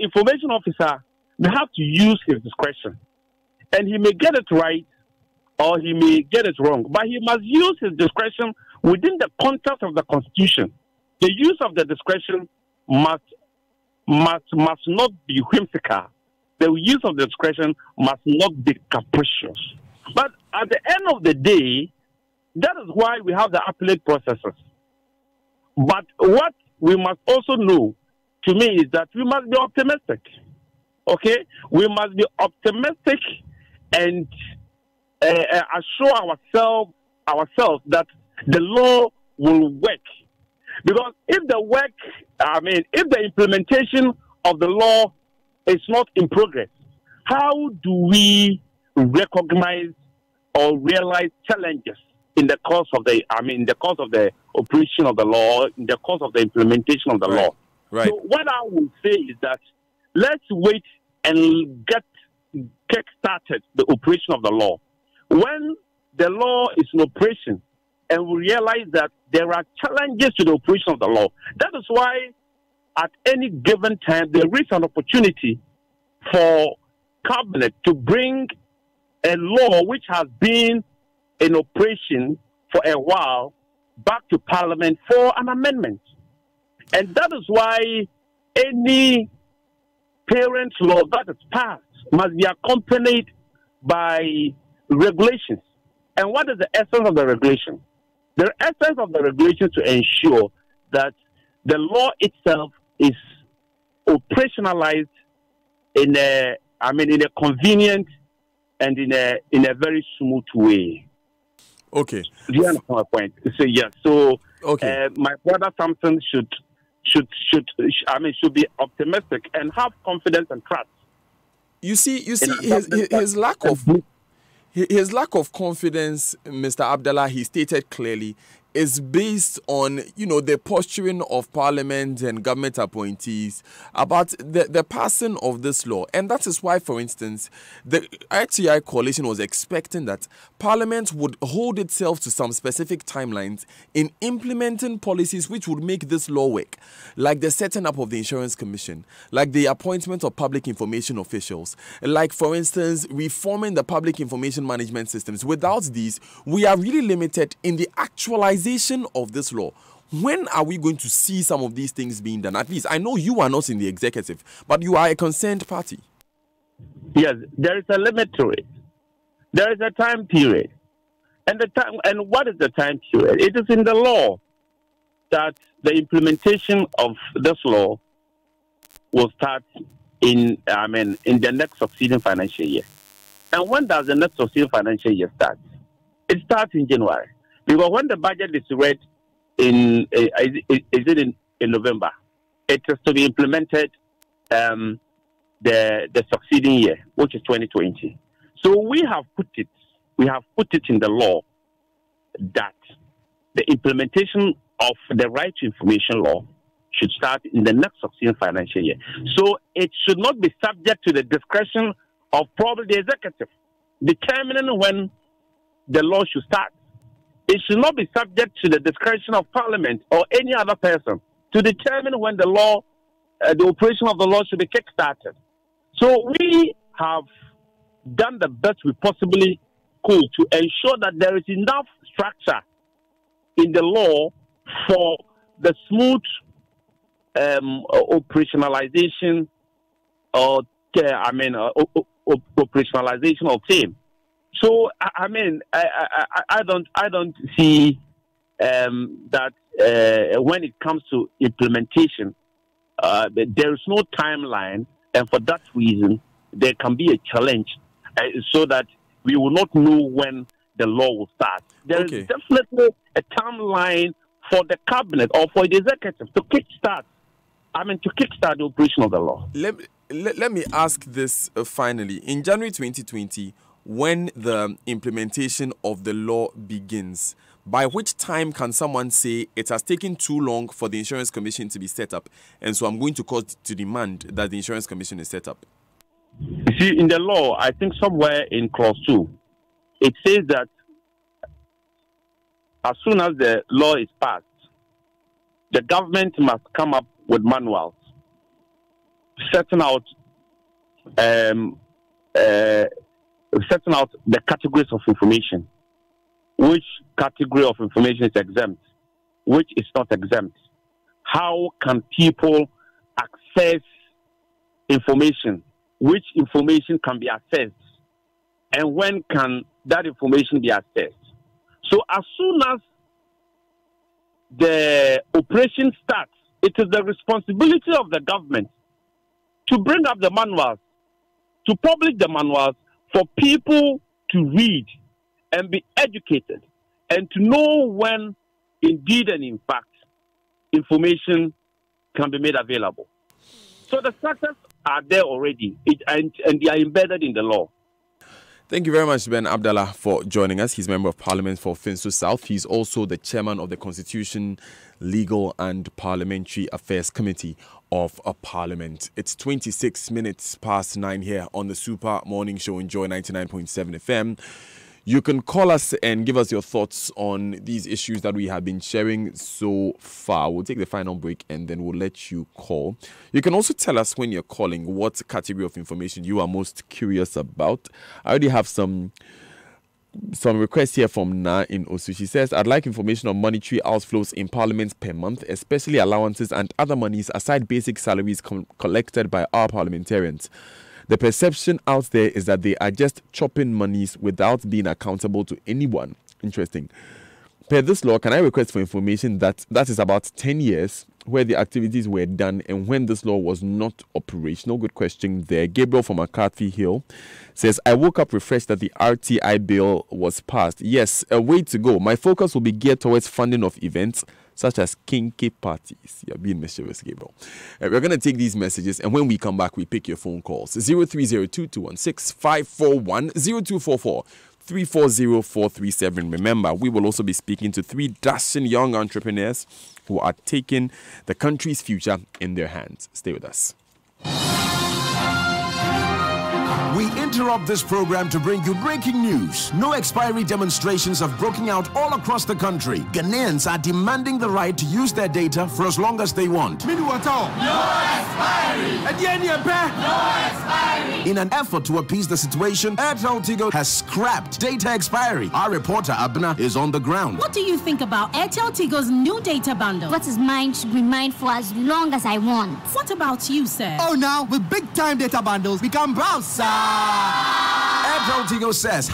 information officer may have to use his discretion. And he may get it right or he may get it wrong. But he must use his discretion within the context of the Constitution. The use of the discretion must not be whimsical. The use of the discretion must not be capricious. But at the end of the day, that is why we have the appellate processes. But what we must also know, to me, is that we must be optimistic. Okay? We must be optimistic and assure ourselves that the law will work. Because if the implementation of the law is not in progress, how do we recognize or realize challenges in the course of the operation of the law, in the course of the implementation of the law? Right. So what I would say is that let's wait and kick started the operation of the law. When the law is in operation and we realize that there are challenges to the operation of the law, that is why at any given time there is an opportunity for cabinet to bring a law which has been in operation for a while back to Parliament for an amendment. And that is why any parent law that is passed must be accompanied by regulations. And what is the essence of the regulation? The essence of the regulation to ensure that the law itself is operationalized in a convenient and in a very smooth way. Okay. Do you understand my point? So yes. So okay. My brother Samson should be optimistic and have confidence and trust. You see, his lack of confidence, Mr. Abdallah, he stated clearly, is based on, the posturing of Parliament and government appointees about the passing of this law. And that is why, for instance, the RTI coalition was expecting that Parliament would hold itself to some specific timelines in implementing policies which would make this law work, like the setting up of the Insurance Commission, like the appointment of public information officials, like, for instance, reforming the public information management systems. Without these, we are really limited in the actualization of this law. When are we going to see some of these things being done? At least I know you are not in the executive, but you are a concerned party. Yes, there is a limit to it. There is a time period. And what is the time period? It is in the law that the implementation of this law will start in the next succeeding financial year. And when does the next succeeding financial year start? It starts in January. Because when the budget is read in November, it is to be implemented the succeeding year, which is 2020. So we have put it in the law that the implementation of the right to information law should start in the next succeeding financial year. So it should not be subject to the discretion of probably the executive determining when the law should start. It should not be subject to the discretion of Parliament or any other person to determine when the law, the operation of the law should be kick-started. So we have done the best we possibly could to ensure that there is enough structure in the law for the smooth operationalization or operationalization of same. So I don't see that when it comes to implementation, there is no timeline, and for that reason, there can be a challenge, so that we will not know when the law will start. There is definitely a timeline for the cabinet or for the executive to kickstart the operation of the law. Let me ask this finally. In January 2020, when the implementation of the law begins, by which time can someone say it has taken too long for the Insurance Commission to be set up, and so I'm going to call to demand that the Insurance Commission is set up? You see, in the law, I think somewhere in clause 2, it says that as soon as the law is passed, the government must come up with manuals setting out setting out the categories of information. Which category of information is exempt? Which is not exempt? How can people access information? Which information can be accessed? And when can that information be accessed? So as soon as the operation starts, it is the responsibility of the government to bring up the manuals, to publish the manuals for people to read and be educated and to know when indeed and in fact information can be made available. So the structures are there already and they are embedded in the law. Thank you very much, Ben Abdallah, for joining us. He's Member of Parliament for Finsu South. He's also the Chairman of the Constitution, Legal and Parliamentary Affairs Committee of Parliament. It's 26 minutes past 9 here on the Super Morning Show in Joy 99.7 FM. You can call us and give us your thoughts on these issues that we have been sharing so far. We'll take the final break and then we'll let you call. You can also tell us when you're calling what category of information you are most curious about. I already have some requests here from Na in Osu. She says, I'd like information on monetary outflows in Parliament per month, especially allowances and other monies aside basic salaries collected by our parliamentarians. The perception out there is that they are just chopping monies without being accountable to anyone. Interesting. Per this law, can I request for information that is about 10 years where the activities were done and when this law was not operational? Good question there. Gabriel from McCarthy Hill says, I woke up refreshed that the RTI bill was passed. Yes, a way to go. My focus will be geared towards funding of events such as kinky parties. You're being mischievous, Gabriel. We're going to take these messages, and when we come back, we pick your phone calls. 0302-216-541, 0244-340437. Remember, we will also be speaking to 3 dashing young entrepreneurs who are taking the country's future in their hands. Stay with us. We interrupt this program to bring you breaking news. No expiry demonstrations have broken out all across the country. Ghanaians are demanding the right to use their data for as long as they want. No expiry! No expiry! In an effort to appease the situation, Airtel Tigo has scrapped data expiry. Our reporter Abna is on the ground. What do you think about Airtel Tigo's new data bundle? What is mine should be mine for as long as I want. What about you, sir? Oh, now with big time data bundles, we can browse, sir. Airtel Tigo says,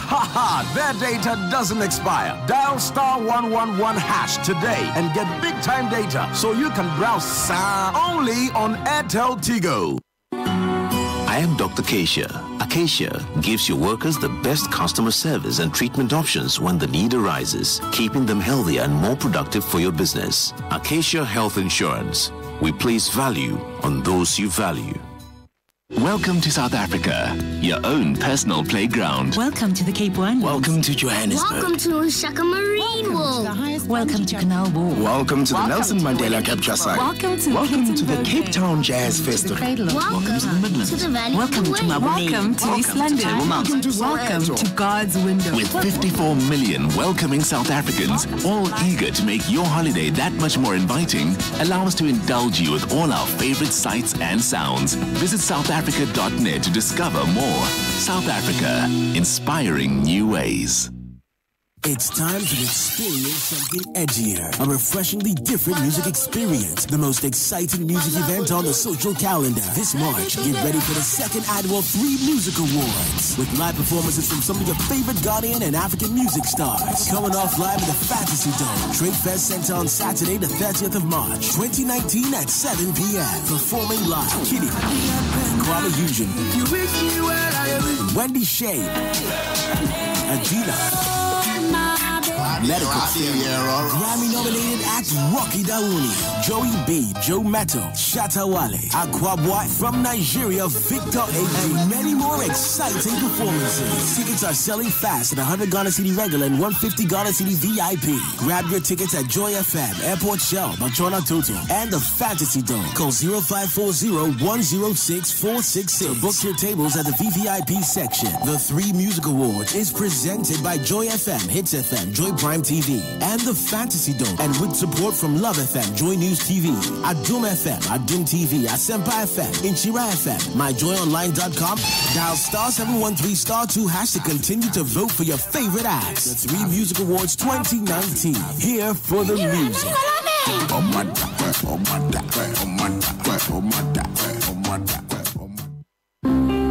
their data doesn't expire. Dial *111# today and get big time data so you can browse only on Airtel Tigo. I am Dr. Acacia. Acacia gives your workers the best customer service and treatment options when the need arises, keeping them healthier and more productive for your business. Acacia Health Insurance. We place value on those you value. Welcome to South Africa, your own personal playground. Welcome to the Cape One. Welcome to Johannesburg. Welcome to Shaka Marine World. Welcome to Canal Walk. Welcome to the Nelson Mandela Capture Site. Welcome to the Cape Town Jazz Festival. Welcome to the Midlands. Welcome to Maboneng. Welcome to East London. Welcome to God's Window. With 54 million welcoming South Africans, all eager to make your holiday that much more inviting, allow us to indulge you with all our favorite sights and sounds. Visit SouthAfrica.net to discover more. South Africa, inspiring new ways. It's time to experience something edgier. A refreshingly different music experience. The most exciting music event on the social calendar. This March, get ready for the second annual 3 Music Awards. With live performances from some of your favorite Ghanaian and African music stars. Coming off live at the Fantasy Dome. Trade Fest Center on Saturday, the 30th of March, 2019 at 7 p.m. Performing live, Kitty, Kwame Eugene, Wendy Shade, Adina, Medical Grammy-nominated act Rocky Dawouni, Joey B, Joe Metal, Shatta Wale, Aquaboy from Nigeria, Victor A, and many more exciting performances. Tickets are selling fast at 100 Ghana Cedi regular and 150 Ghana Cedi VIP. Grab your tickets at Joy FM, Airport Shell, Machona Toto, and the Fantasy Dome. Call 0540-106-466 to book your tables at the VVIP section. The 3 Music Awards is presented by Joy FM, Hits FM, Joy Prime Prime TV and the Fantasy Dome. And with support from Love FM, Joy News TV, Adum FM, Adum TV, Asempa FM, Inchira FM, MyJoyOnline.com. Dial *713*2# to continue to vote for your favorite acts. The 3 Music Awards 2019. Here for the music.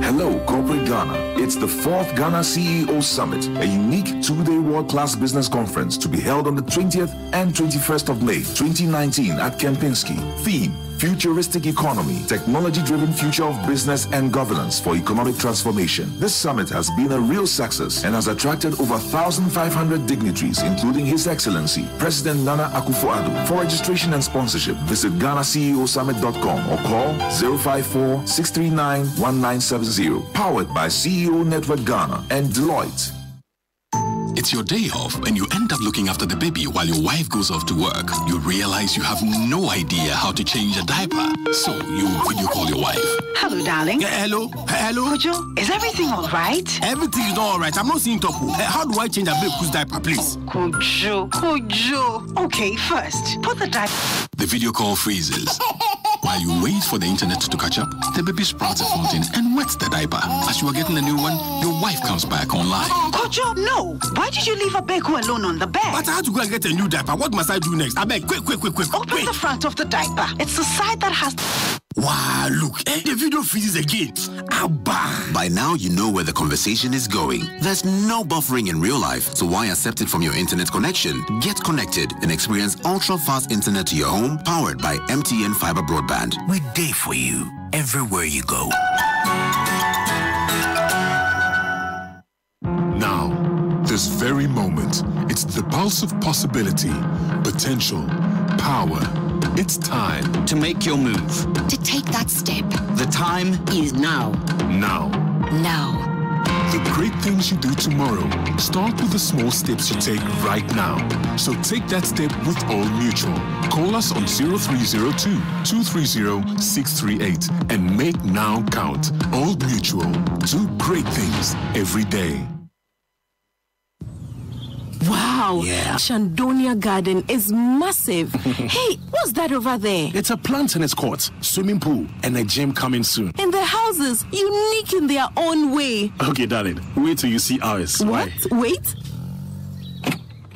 Hello, corporate Ghana. It's the 4th Ghana CEO Summit, a unique 2-day world-class business conference to be held on the 20th and 21st of May, 2019 at Kempinski. Theme: Futuristic Economy, Technology-Driven Future of Business and Governance for Economic Transformation. This summit has been a real success and has attracted over 1,500 dignitaries, including His Excellency, President Nana Akufo-Addo. For registration and sponsorship, visit GhanaCEOSummit.com or call 054-639-1970. Powered by CEO Network Ghana and Deloitte. It's your day off and you end up looking after the baby while your wife goes off to work. You realize you have no idea how to change a diaper. So you video call your wife. Hello, darling. Hello? Kojo, is everything all right? Everything is all right. I'm not seeing Topo. How do I change a baby's diaper, please? Kojo. Okay, first, put the diaper. The video call freezes. While you wait for the internet to catch up, the baby sprouts a fountain and wets the diaper. As you are getting a new one, your wife comes back online. Kojo, no! Why did you leave Abeko alone on the bed? But I had to go and get a new diaper. What must I do next? I beg, quick. Open the front of the diaper. It's the side that has... Wow, look, the video freezes again. Abba. By now, you know where the conversation is going. There's no buffering in real life, so why accept it from your internet connection? Get connected and experience ultra-fast internet to your home, powered by MTN Fiber Broadband. We're there for you, everywhere you go. Now, this very moment, it's the pulse of possibility, potential, power. It's time to make your move. To take that step. The time is now. Now. The great things you do tomorrow start with the small steps you take right now. So take that step with Old Mutual. Call us on 0302-230-638 and make now count. Old Mutual. Do great things every day. Wow, yeah. Shandonia Garden is massive. Hey, what's that over there? It's a plant tennis court, swimming pool, and a gym coming soon. And the houses, unique in their own way. Okay, darling, wait till you see ours. What? Wait.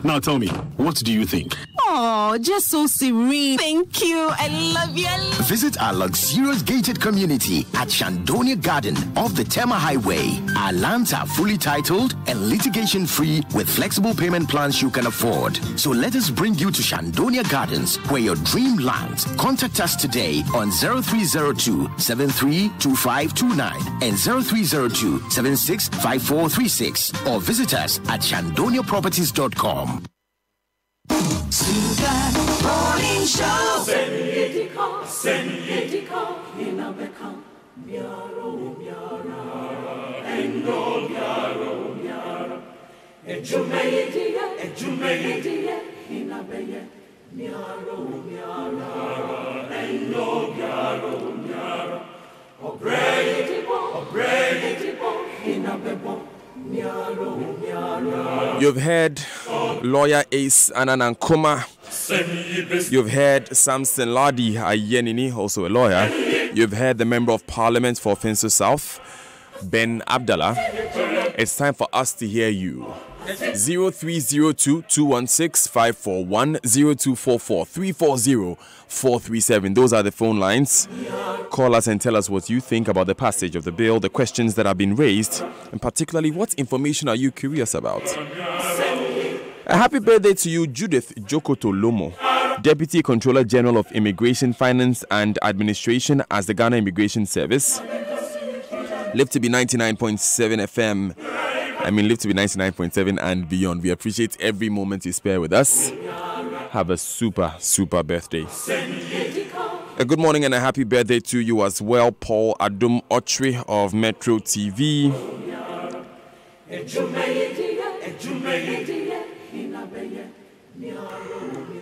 Now tell me, what do you think? Oh, just so serene. Thank you. I love you. Visit our luxurious gated community at Shandonia Garden off the Tema Highway. Our lands are fully titled and litigation-free with flexible payment plans you can afford. So let us bring you to Shandonia Gardens, where your dream lands. Contact us today on 0302-732529 and 0302-765436 or visit us at shandoniaproperties.com. Super Morning Show. Senidiko, inabekam, miara, endo miara, ejumeidia, inabeye, miara, endo miara, obredipo, inabebo. You've heard lawyer Ace Ananankoma. You've heard Samson Ladi Ayenini, also a lawyer. You've heard the Member of Parliament for Finso South, Ben Abdallah. It's time for us to hear you. 0302-216-541, 0244-340-437. Those are the phone lines. Call us and tell us what you think about the passage of the bill, the questions that have been raised, and particularly what information are you curious about. A happy birthday to you, Judith Jokoto Lomo, Deputy Controller General of Immigration, Finance and Administration as the Ghana Immigration Service. Live to be 99.7 FM. Live to be 99.7 and beyond. We appreciate every moment you spare with us. Have a super birthday. A good morning and a happy birthday to you as well, Paul Adum Ochre of Metro TV.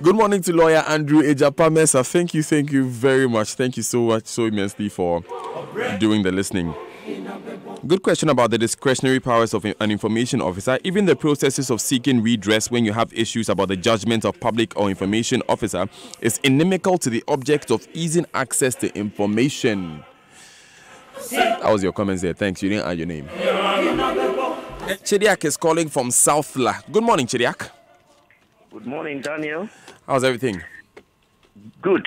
Good morning to lawyer Andrew Ejapamesa. Thank you very much. Thank you so much, so immensely for doing the listening. Good question about the discretionary powers of an information officer. Even the processes of seeking redress when you have issues about the judgment of public or information officer is inimical to the object of easing access to information. That was your comments there. Thanks. You didn't add your name. Chidiak is calling from Southla. Good morning, Chidiak. Good morning, Daniel. How's everything? Good.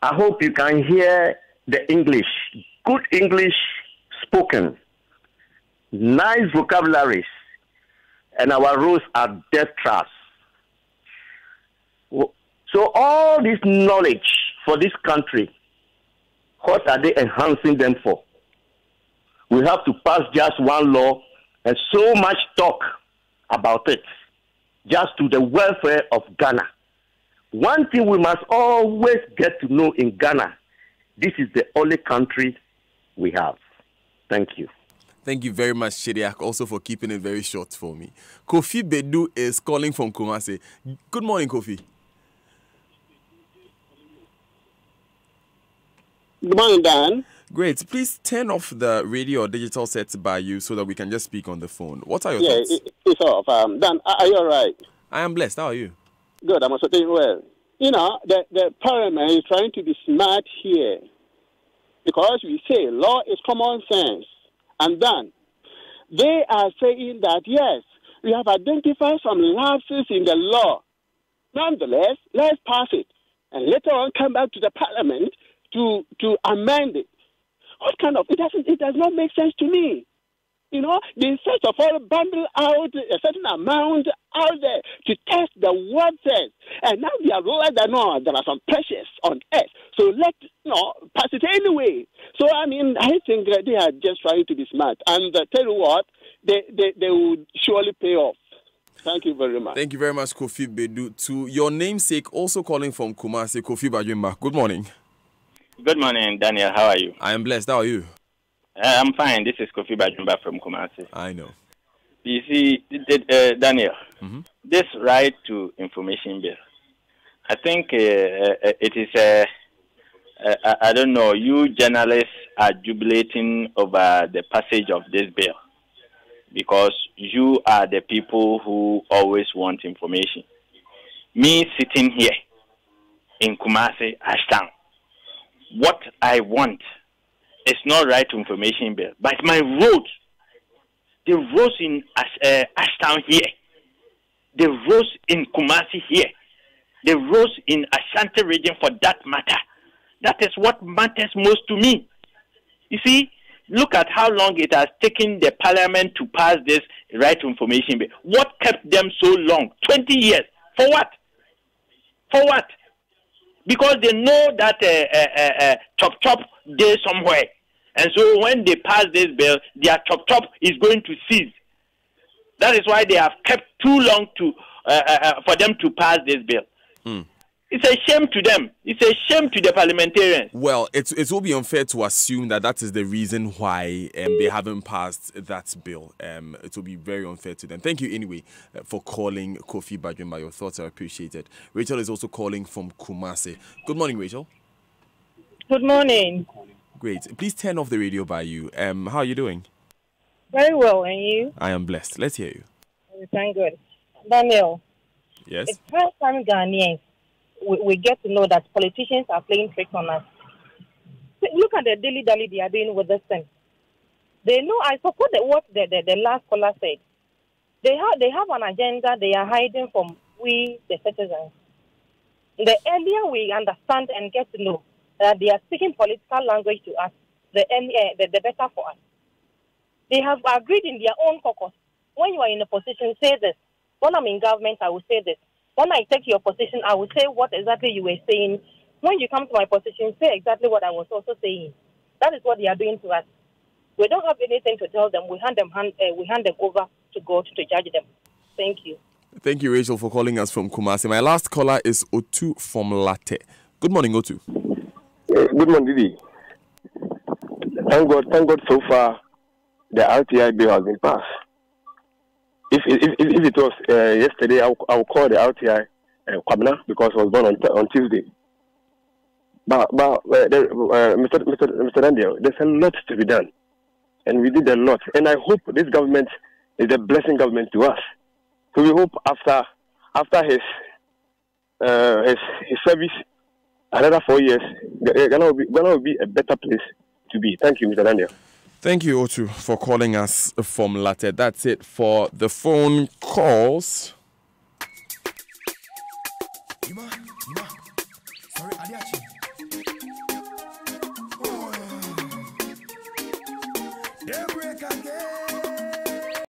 I hope you can hear the English. Good English spoken. Nice vocabularies. And our roads are death traps. So all this knowledge for this country, what are they enhancing them for? We have to pass just one law and so much talk about it, just to the welfare of Ghana. One thing we must always get to know in Ghana, this is the only country we have. Thank you. Thank you very much, Chidiak, also for keeping it very short for me. Kofi Bedu is calling from Kumasi. Good morning, Kofi. Good morning, Dan. Great. Please turn off the radio or digital sets by you so that we can just speak on the phone. What are your thoughts? It's off. Dan, are you all right? I am blessed. How are you? Good. I'm also doing well. You know, the parliament is trying to be smart here because we say law is common sense. And then they are saying that, yes, we have identified some lapses in the law. Nonetheless, let's pass it. And later on come back to the parliament to amend it. What kind of, it does not make sense to me. You know, they first of all bundle out a certain amount out there to test the waters. And now they are realizing that, no, there are some pressures on earth. So let's, pass it anyway. So, I mean, I think that they are just trying to be smart. And tell you what, they will surely pay off. Thank you very much. Thank you very much, Kofi Bedu. To your namesake, also calling from Kumasi, Kofi Bajumba. Good morning. Good morning, Daniel. How are you? I am blessed. How are you? I'm fine. This is Kofi Bajumba from Kumasi. I know. You see, Daniel, this right to information bill, I think it is, I don't know, you journalists are jubilating over the passage of this bill because you are the people who always want information. Me sitting here in Kumasi, Ashtown, what I want is not right to information bill, but my roads, the roads in Ashtown here, the roads in Kumasi here, the roads in Ashanti region for that matter. That is what matters most to me. You see, look at how long it has taken the parliament to pass this right to information bill. What kept them so long? 20 years. For what? For what? Because they know that chop there somewhere. And so when they pass this bill, their chop is going to cease. That is why they have kept too long to for them to pass this bill. It's a shame to them. It's a shame to the parliamentarians. Well, it will be unfair to assume that is the reason why they haven't passed that bill. It will be very unfair to them. Thank you anyway for calling Kofi Bajumba. Your thoughts are appreciated. Rachel is also calling from Kumasi. Good morning, Rachel. Good morning. Great. Please turn off the radio by you. How are you doing? Very well, and you? I am blessed. Let's hear you. Thank God. Daniel. Yes? It's first time Ghanaians we get to know that politicians are playing tricks on us. Look at the dilly-dally they are doing with this thing. They know, I support what the last caller said. They have an agenda they are hiding from we, the citizens. The earlier we understand and get to know that they are speaking political language to us, the better for us. They have agreed in their own caucus. When you are in a position, say this. When I'm in government, I will say this. When I take your position, I will say what exactly you were saying. When you come to my position, say exactly what I was also saying. That is what they are doing to us. We don't have anything to tell them. We hand them over to God to judge them. Thank you. Thank you, Rachel, for calling us from Kumasi. My last caller is Otu from Latte. Good morning, Otu. Good morning, Didi. Thank God so far the RTI Bill has been passed. If it was yesterday, I will call the RTI Kwabena because I was born on Tuesday. But Mr. Daniel, there's a lot to be done. and we did a lot. And I hope this government is a blessing government to us. So we hope after his service, another 4 years, Ghana will be a better place to be. Thank you, Mr. Daniel. Thank you, Otu, for calling us from Latte. That's it for the phone calls. Sorry,